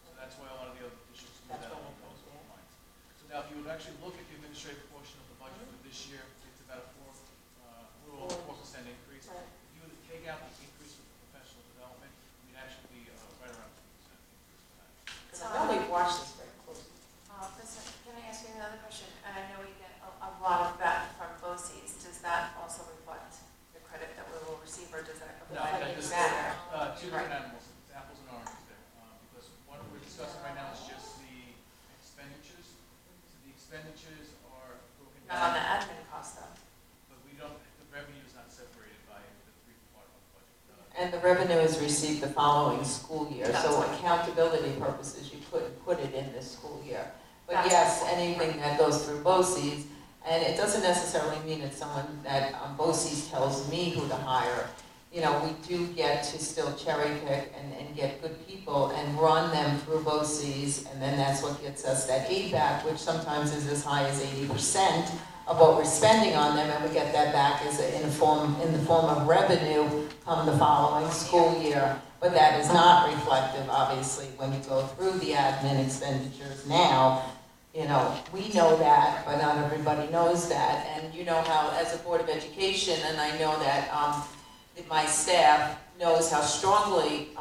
So that's why a lot of the other districts do that along those lines. So now if you would actually look at the administrative portion of the budget for this year, it's about a 4% increase. Right. If you were to take out the increase for professional development, we'd actually be right around 2% increase for that. Because I know we've watched this very closely. Can I ask you another question? And I know we get a lot of that from BOCES. Does that also reflect the credit that we will receive, or does that No, apply that to is that? two different animals. It's apples and oranges there. Because what we're discussing right now is just the expenditures. So the expenditures are broken Not on down, the admin cost though. but the revenue is not separated by the three part of the budget. And the revenue is received the following school year, That's so right. accountability purposes, you couldn't put it in this school year. But That's yes, right. anything that goes through BOCES, and it doesn't necessarily mean it's someone that BOCES tells me who to hire. You know, we do get to still cherry pick and get good people and run them through BOCES, and then that's what gets us that aid back, which sometimes is as high as 80% of what we're spending on them, and we get that back as in the form of revenue come the following school year. But that is not reflective, obviously, when you go through the admin expenditures now. You know, we know that, but not everybody knows that. And you know how, as a Board of Education, and I know that my staff knows how strongly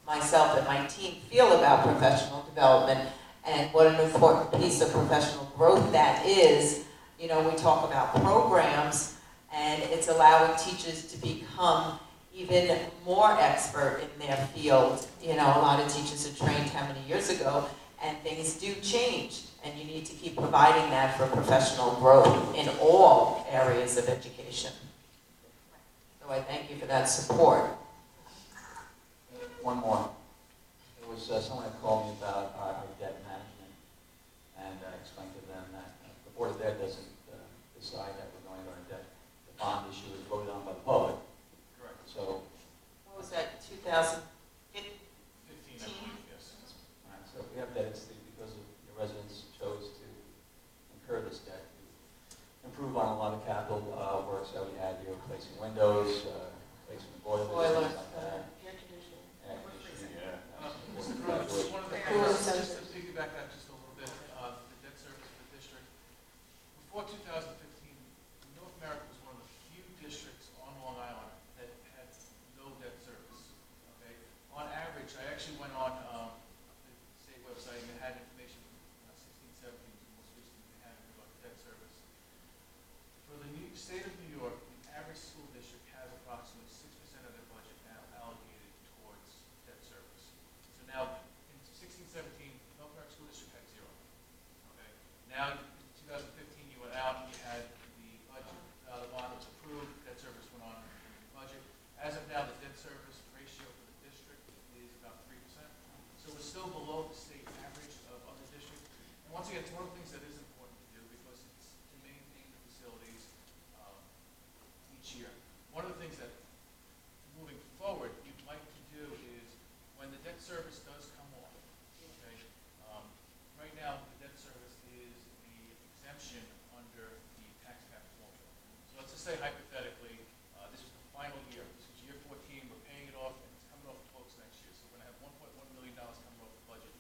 myself and my team feel about professional development and what an important piece of professional growth that is. You know, we talk about programs, and it's allowing teachers to become even more expert in their field. You know, a lot of teachers are trained how many years ago, and things do change, and you need to keep providing that for professional growth in all areas of education. So I thank you for that support. One more. There was someone that called me about our debt management, and I explained to them that the Board of Ed doesn't decide that we're going on debt. The bond issue is voted on by the public. Correct. So, What was that, 2015? 15, I believe, yes. so we have debt, it's because of the residents chose to incur this debt to improve on a lot of capital works that we had here, replacing windows, replacing boilers, Boilers, things like that. air conditioning. Air conditioning, yeah. Mr. Cruz, one of the Cooler things, just centers. to piggyback that just a little bit, the debt service for the district. Before 2015, North America was one of the few districts on Long Island that had no debt service. Okay, on average, I actually went on the state website and it had information from 16, 17, most recently they had about debt service. For the state of New York, the average school district say hypothetically, this is the final year, this is year 14, we're paying it off, and it's coming off the books next year. So we're gonna have $1.1 million coming off the budget,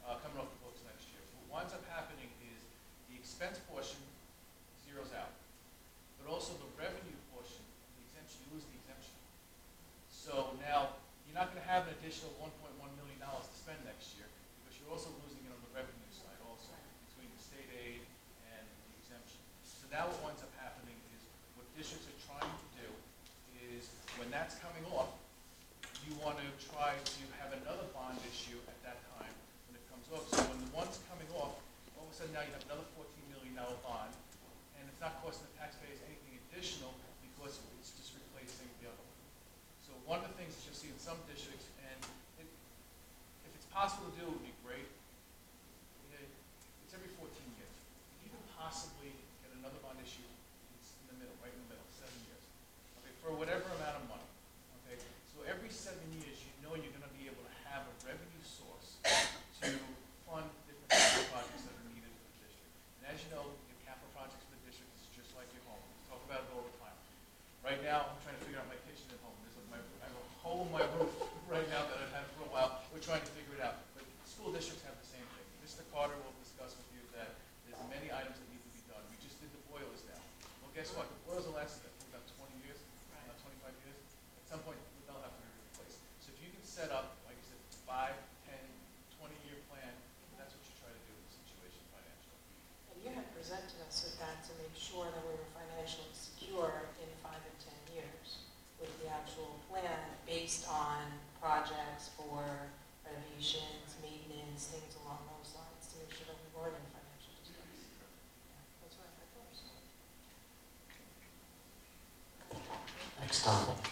coming off the books next year. So what winds up happening is the expense portion zeroes out, but also the revenue portion, the exemption, you lose the exemption. So now, you're not gonna have an additional $1.1 million to spend next year, because you're also losing it on the revenue side also, between the state aid and the exemption. So now what winds up happening is, what districts are trying to do is, when that's coming off, you want to try to have another bond issue at that time when it comes off. So when the one's coming off, all of a sudden now you have another $14 million bond, and it's not costing the taxpayers anything additional because it's just replacing the other one. So one of the things that you'll see in some districts, and if it's possible to do, it would be great. It's every 14 years. You can possibly get another bond issue. It's in the middle, right in the middle, 7 years. Okay, for whatever amount of money. Okay, so every 7 years, you know you're going to be able to have a revenue source to fund different capital projects that are needed for the district. And as you know, your capital projects for the district is just like your home. We talk about it all the time. Right now, I'm trying to figure out my kitchen at home. I have a hole in my roof right now that I've had for a while. We're trying to figure it out. But school districts have the same thing. Mr. Carter will discuss with you that there's many items that need to be done. We just did the boilers now. Well, guess what? The boilers will last about 20 years, 25 years. At some point, they'll have to be replaced. So if you can set up, like I said, 5, 10, 20-year plan, that's what you try to do in the situation financially. And you had presented us with that to make sure that we were financially secure in 5 and 10 years with the actual plan based on projects for renovations, maintenance, things along those lines to make sure that we were in financial distress. Yeah, that's what I thought. Next topic.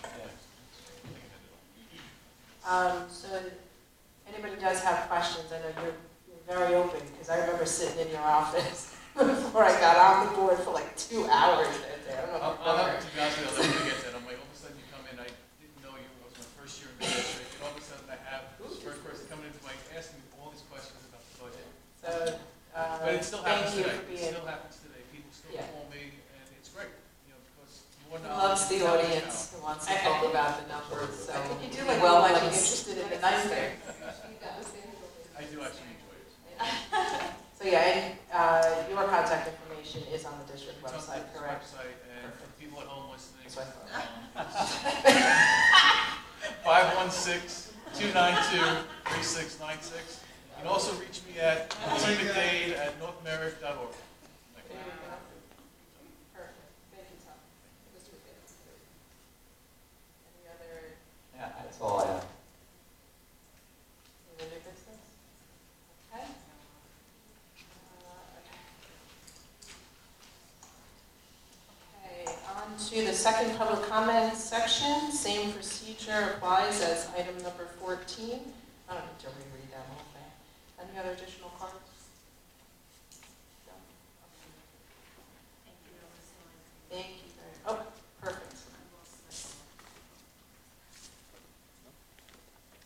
So anybody does have questions, I know you're very open, because I remember sitting in your office before I got on the board for like 2 hours that day. I don't know if you remember. To be honest with you, I'll never forget that. I'm like, all of a sudden you come in, I didn't know you, it was my first year in the district, and all of a sudden I have this first person coming into my, asking me all these questions about the budget. So, But it still happens thank you today. for It being, still happens today. People still Yeah. call me, and it's great, because more he knowledge. loves the is knowledge audience, now. who wants to talk about the numbers, so. I think you do like, well, you're pleased. interested in the nice thing. I do actually enjoy it. So yeah, and your contact information is on the district It's on the website, correct? website, and for people at home listening, That's what I thought. 516-292-3696. You can also reach me at tmcdade@northmerrick.org. There you go. Perfect. Thank you, Tom. Mr. Fields. Any other, Yeah, that's all I have. any other business? Okay. Okay, on to the second public comment section. Same procedure applies as item number 14. I don't need to reread that whole thing. Any other additional cards? No? Thank you very, oh, perfect.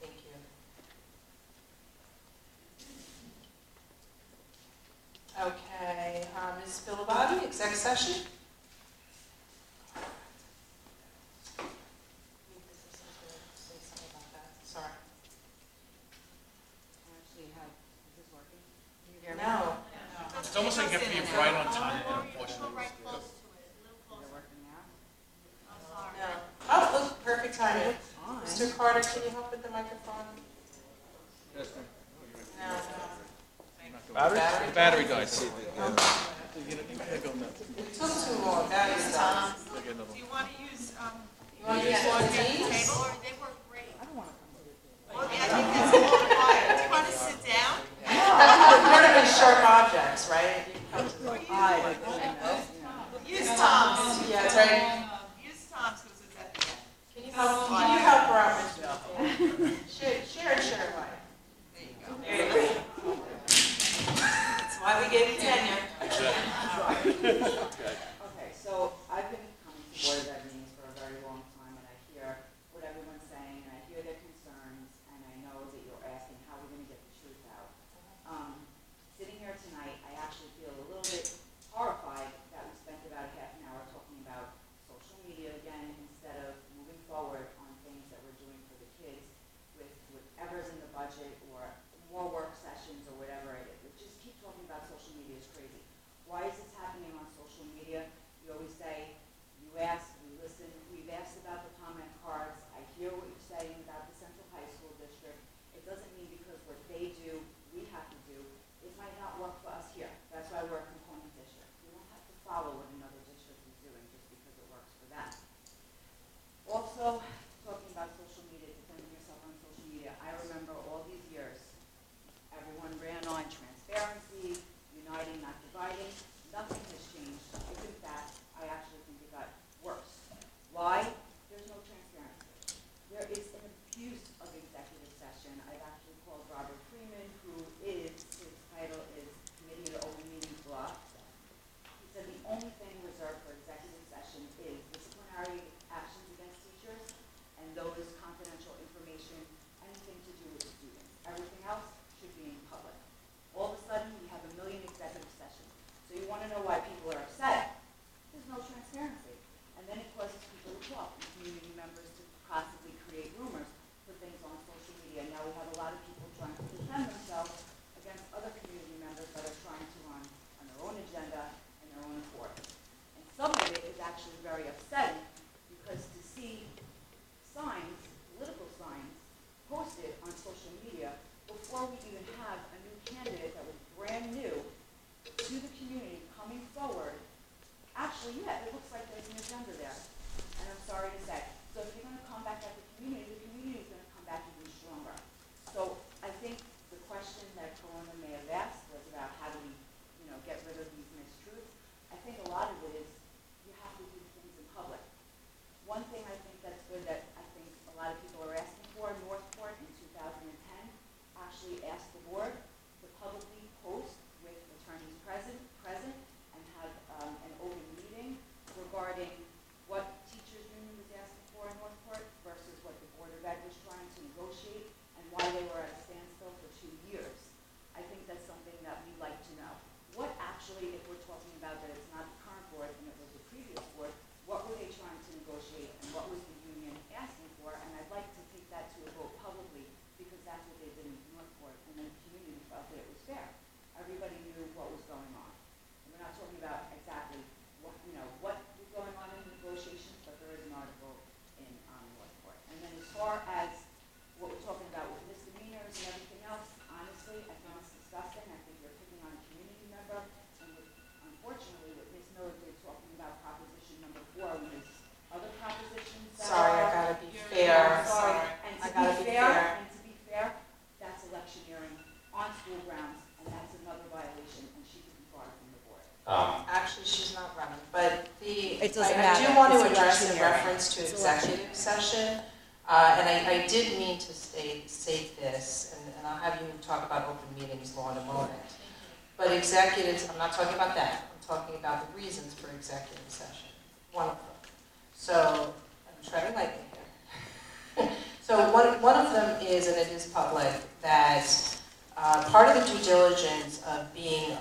Thank you. Okay, Ms. Bilibati, exec session? Say something about that. Sorry. No. It's almost like you have to be right on time, unfortunately. No. Oh, look, perfect timing. Mr. Carter, can you help with the microphone? No, no. Battery? Battery died. It took too long, that is done. Do you want to use, You want to use one of these? table, or they work great? I don't want to come over. Well, yeah, I think that's a little quiet. Do you want to sit down? You're going to be sharp objects, right? You come to the Use Tom's. Yeah, that's right. Use Tom's, because it's at the end. Can you help her out, Mr. McCain? Share and share life. There you go. There you go. That's why we gave you tenure. Okay, so I've been coming to Board of Ed meetings for a very long time, and I hear what everyone's saying, and I hear their concerns, and I know that you're asking how we're going to get the truth out. Sitting here tonight, I actually feel a little bit horrified that we spent about a half an hour talking about social providing, nothing has changed. If in fact, I actually think it got worse. Why? There's no transparency. There is an abuse of executive session. I've actually called Robert Freeman, who is, his title is Committee of Open Meetings Law. He said the only thing reserved for executive session is disciplinary actions against teachers and those confidential information, anything to do with students. Everything else should be in public. All of a sudden, we have a million executive sessions. So you want to know why people are upset? There's no transparency. And then it causes people to talk, and community members to possibly create rumors, put things on social media. Now we have a lot of people trying to defend themselves against other community members that are trying to run on their own agenda and their own accord. And some of it is actually very upsetting because to see signs, political signs, posted on social media before we even have a new candidate that was brand new to the community coming forward, actually, yeah, it looks like there's an agenda there. And I'm sorry to say. So if you're going to come back at the community is going to come back even stronger. So I think the question that Corona may have asked was about how do we, get rid of these mistruths. I think a lot of it is you have to do things in public. One thing I think that's good that I think a lot of people are asking for, Northport in 2010 actually asked the board to publicly post with attorneys present and have an open meeting regarding what teachers union was asking for in Northport versus what the Board of Ed was trying to negotiate and why they were at a standstill for 2 years. I think that's something that we'd like to know. What actually, if we're talking about that it's not the current board and it was the previous board, what were they trying to negotiate and what was the union asking for? And I'd like to take that to a vote publicly because that's what they did in Northport and then the community felt that it was fair. Everybody knew what was going on. And we're not talking about exactly what was going on in the negotiations, but there is an article in Northport. And then as far as what we're talking about with misdemeanors and everything else, honestly, I think it's disgusting. I think you're picking on a community member. And unfortunately, what Ms. Miller did talking about proposition number 4 when there's other propositions that Sorry, I gotta be fair. sorry. And I to gotta be be fair, fair. that's electioneering on school grounds, and that's another violation, and she could be barred from the board. Actually, she's not running, but It doesn't I do matter. want to It's address in electioneering. reference to It's executive session, and I did mean to state this, and I'll have you talk about open meetings law in a moment. But executives, I'm not talking about that, I'm talking about the reasons for executive session, one of them. So, I'm treading lightly here. So one of them is, and it is public, that part of the due diligence of being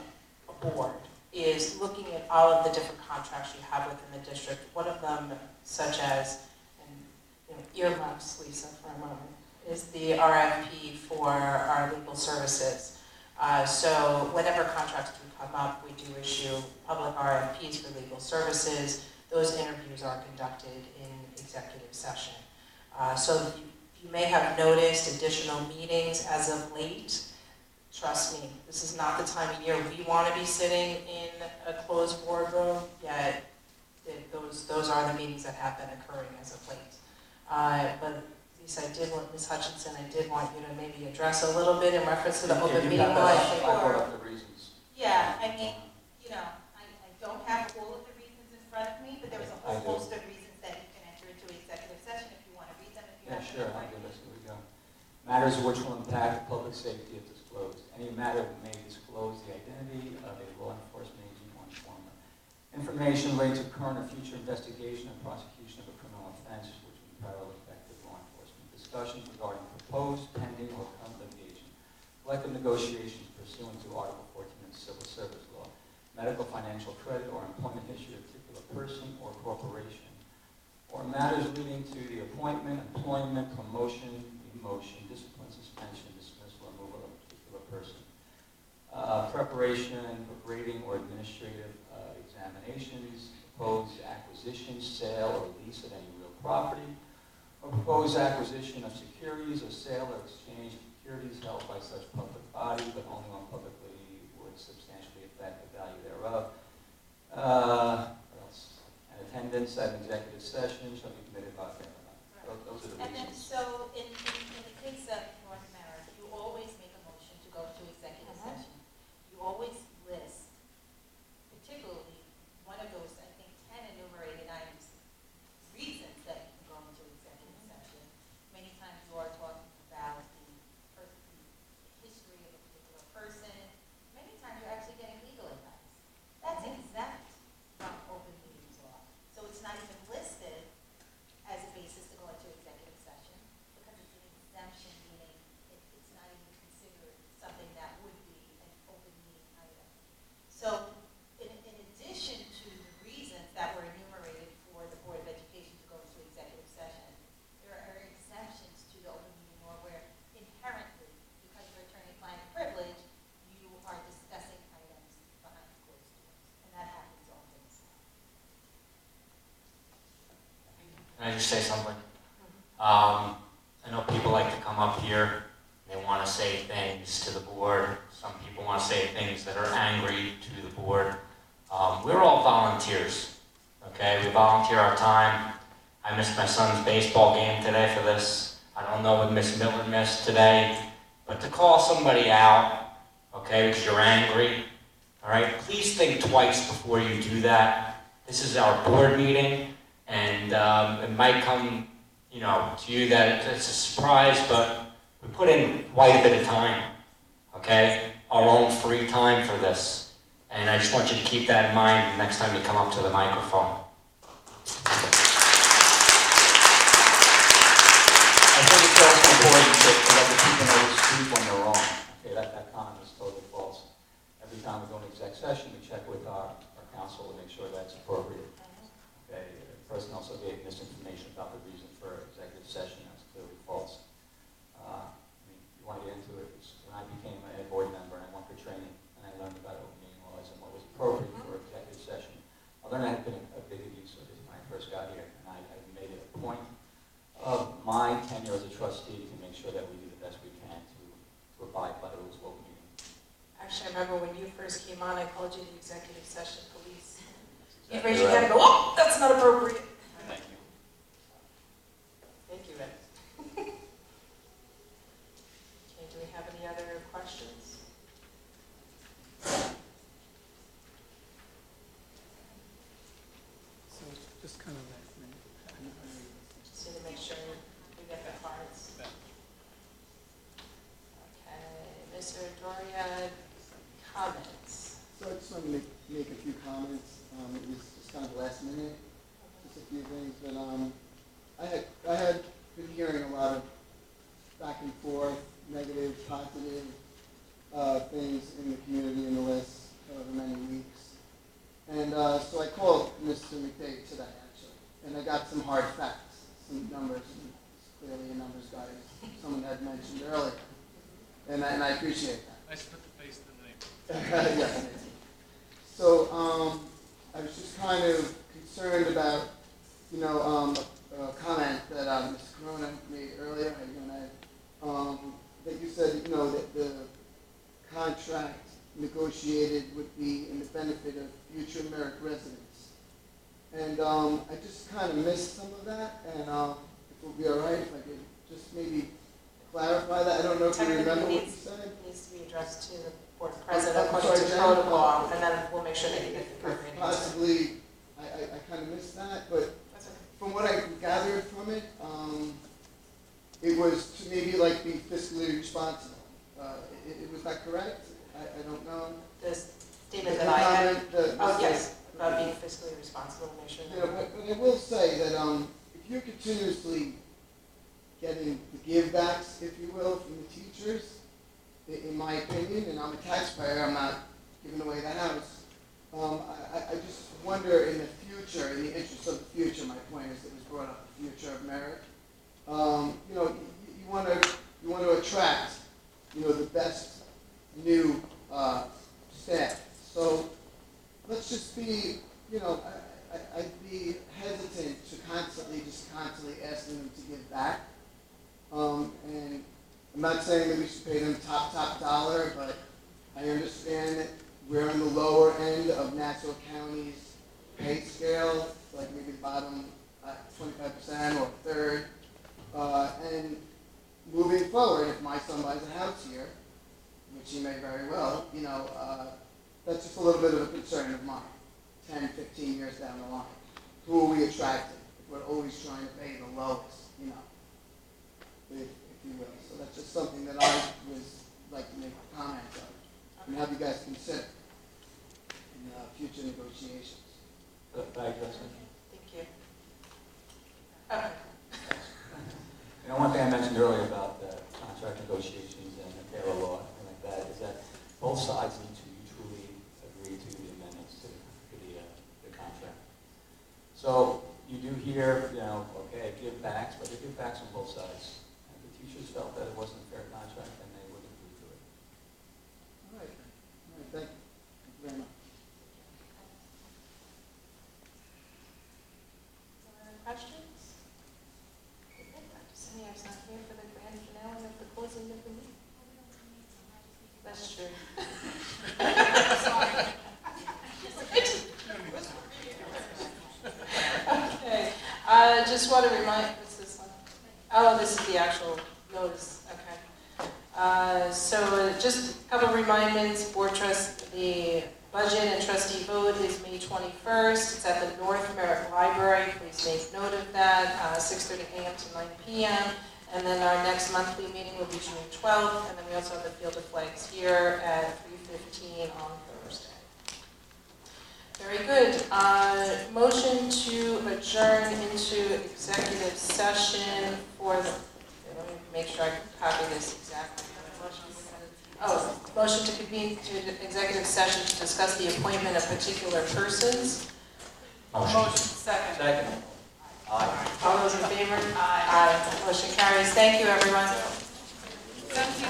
a board is looking at all of the different contracts you have within the district. One of them, such as, and earmuffs, Lisa, for a moment, is the RFP for our legal services. So whenever contracts do come up, we do issue public RFPs for legal services. Those interviews are conducted in executive session. So you may have noticed additional meetings as of late. Trust me, this is not the time of year we want to be sitting in a closed boardroom, yet those are the meetings that have been occurring as of late. But Lisa, Ms. Hutchinson, I did want you to maybe address a little bit in reference to the open meeting law. I brought up the reasons. Yeah, I mean, I don't have all of the reasons in front of me, but there was a whole host of reasons that you can enter into executive session if you want to read them, if you Yeah, have sure, them. I'll do this, here we go. Matters which will impact public safety if disclosed. Any matter that may disclose the identity of a law enforcement agent or informer. Information related to current or future investigation and prosecution of a criminal offense which will parallel effective law enforcement. Discussions regarding proposed, pending, or current litigation. Collective negotiations pursuant to Article 14 of the Civil Service Law. Medical, financial credit, or employment history of a particular person or corporation. Or matters leading to the appointment, employment, promotion, demotion, discipline, suspension, dismissal, or removal of a particular person. Preparation for grading or administrative examinations, proposed acquisition, sale, or lease of any real property, or proposed acquisition of securities or sale or exchange of securities held by such public body, but only when publicly would substantially affect the value thereof. What else? And attendance at an executive session shall be committed by the Those are the And then, reasons. so in the case of North America, you always make a motion to go to executive session. You always list just say something? I know people like to come up here, they want to say things to the board. Some people want to say things that are angry to the board. We're all volunteers, okay? We volunteer our time. I missed my son's baseball game today for this. I don't know what Miss Miller missed today, but to call somebody out, okay, because you're angry, all right, please think twice before you do that. This is our board meeting, and it might come, you know, to you that it's a surprise, but we put in quite a bit of time, okay? Our own free time for this. And I just want you to keep that in mind the next time you come up to the microphone. I think it's also important to let the people know to speak when they're wrong. Okay, that comment is totally false. Every time we go into exec session, we check with our counsel to make sure that's appropriate. Okay, the person also gave misinformation about the reason for executive session. That's clearly false. You want to get into it. When I became a head board member, and I went for training, and I learned about open meeting laws and what was appropriate for executive session. I learned I had been a big abuse of it when I first got here, and I made it a point of my tenure as a trustee to make sure that we do the best we can to abide by the rules of open meeting. Actually, I remember when you first came on, I called you the executive session police. You Exactly raised your hand right. and go, oh, that's not appropriate. Thank you. Thank you, Ed. Okay, do we have any other questions? So just kind of last minute. Just need to make sure we get the cards. Okay, Mr. Doria, comments? So I just wanted to make a few comments. It was just kind of last minute, just a few things. But I had been hearing a lot of back and forth, negative, positive things in the community in the last however many weeks. And so I called Mr. McDade today, actually, and I got some hard facts, some numbers, and clearly a numbers guy, as someone had mentioned earlier. And I appreciate that. Nice to put the face to the name. Yes. So I was just kind of concerned about, you know, a comment that Ms. Corona made earlier, that you said, you know, that the contract negotiated would be in the benefit of future Merrick residents. And I just kind of missed some of that, and if it would be all right if I could just maybe clarify that. I don't know if you remember what you said. Needs to be addressed to the board president I'm according sorry, to Jen? protocol, and then we'll make sure that you get the If appropriate answer. possibly, I kind of missed that, but That's okay. from what I gathered from it, it was to maybe like be fiscally responsible. Was that correct? I don't know. The statement that I had, The oh, yes, about being fiscally responsible, make sure Yeah, that. but I will say that if you're continuously getting the give-backs, if you will, from the teachers, in my opinion, and I'm a taxpayer, I'm not giving away the house, I just wonder in the future, in the interest of the future, my point is it was brought up, the future of Merrick, you know, you want to attract, you know, the best new staff. So let's just be, you know, I'd be hesitant to constantly asking them to give back. And I'm not saying that we should pay them top dollar, but I understand that we're on the lower end of Nassau County's pay scale, like maybe the bottom 25% or a third. And moving forward, if my son buys a house here, which he may very well, you know, that's just a little bit of a concern of mine, 10, 15 years down the line. Who are we attracting? If we're always trying to pay the lowest, you know, if you will. So that's just something that I was like to make a comment on and have you guys consider in future negotiations. Thank you. Thank you. Okay. You know, one thing I mentioned earlier about contract negotiations and the payroll law, and like that, is that both sides need to mutually agree to the amendments to the contract. So you do hear, you know, okay, give backs, but they give backs on both sides. And if the teachers felt that it wasn't a fair contract, then they wouldn't agree to it. All right. Thank you very much. Other questions? Just want to remind, what's this one? Oh, this is the actual notice, okay. So just a couple of reminders, board trust, the budget and trustee vote is May 21st. It's at the North Merritt Library. Please make note of that, 6:30 a.m. to 9 p.m. And then our next monthly meeting will be June 12th. And then we also have the Field of Flags here at 3:15 on Thursday. Very good. Motion to adjourn into executive session for the, let me make sure I copy this exactly. Motion to convene to executive session to discuss the appointment of particular persons. Motion, second. Second. Aye. All those in favor? Aye. Motion carries. Thank you, everyone. Thank you.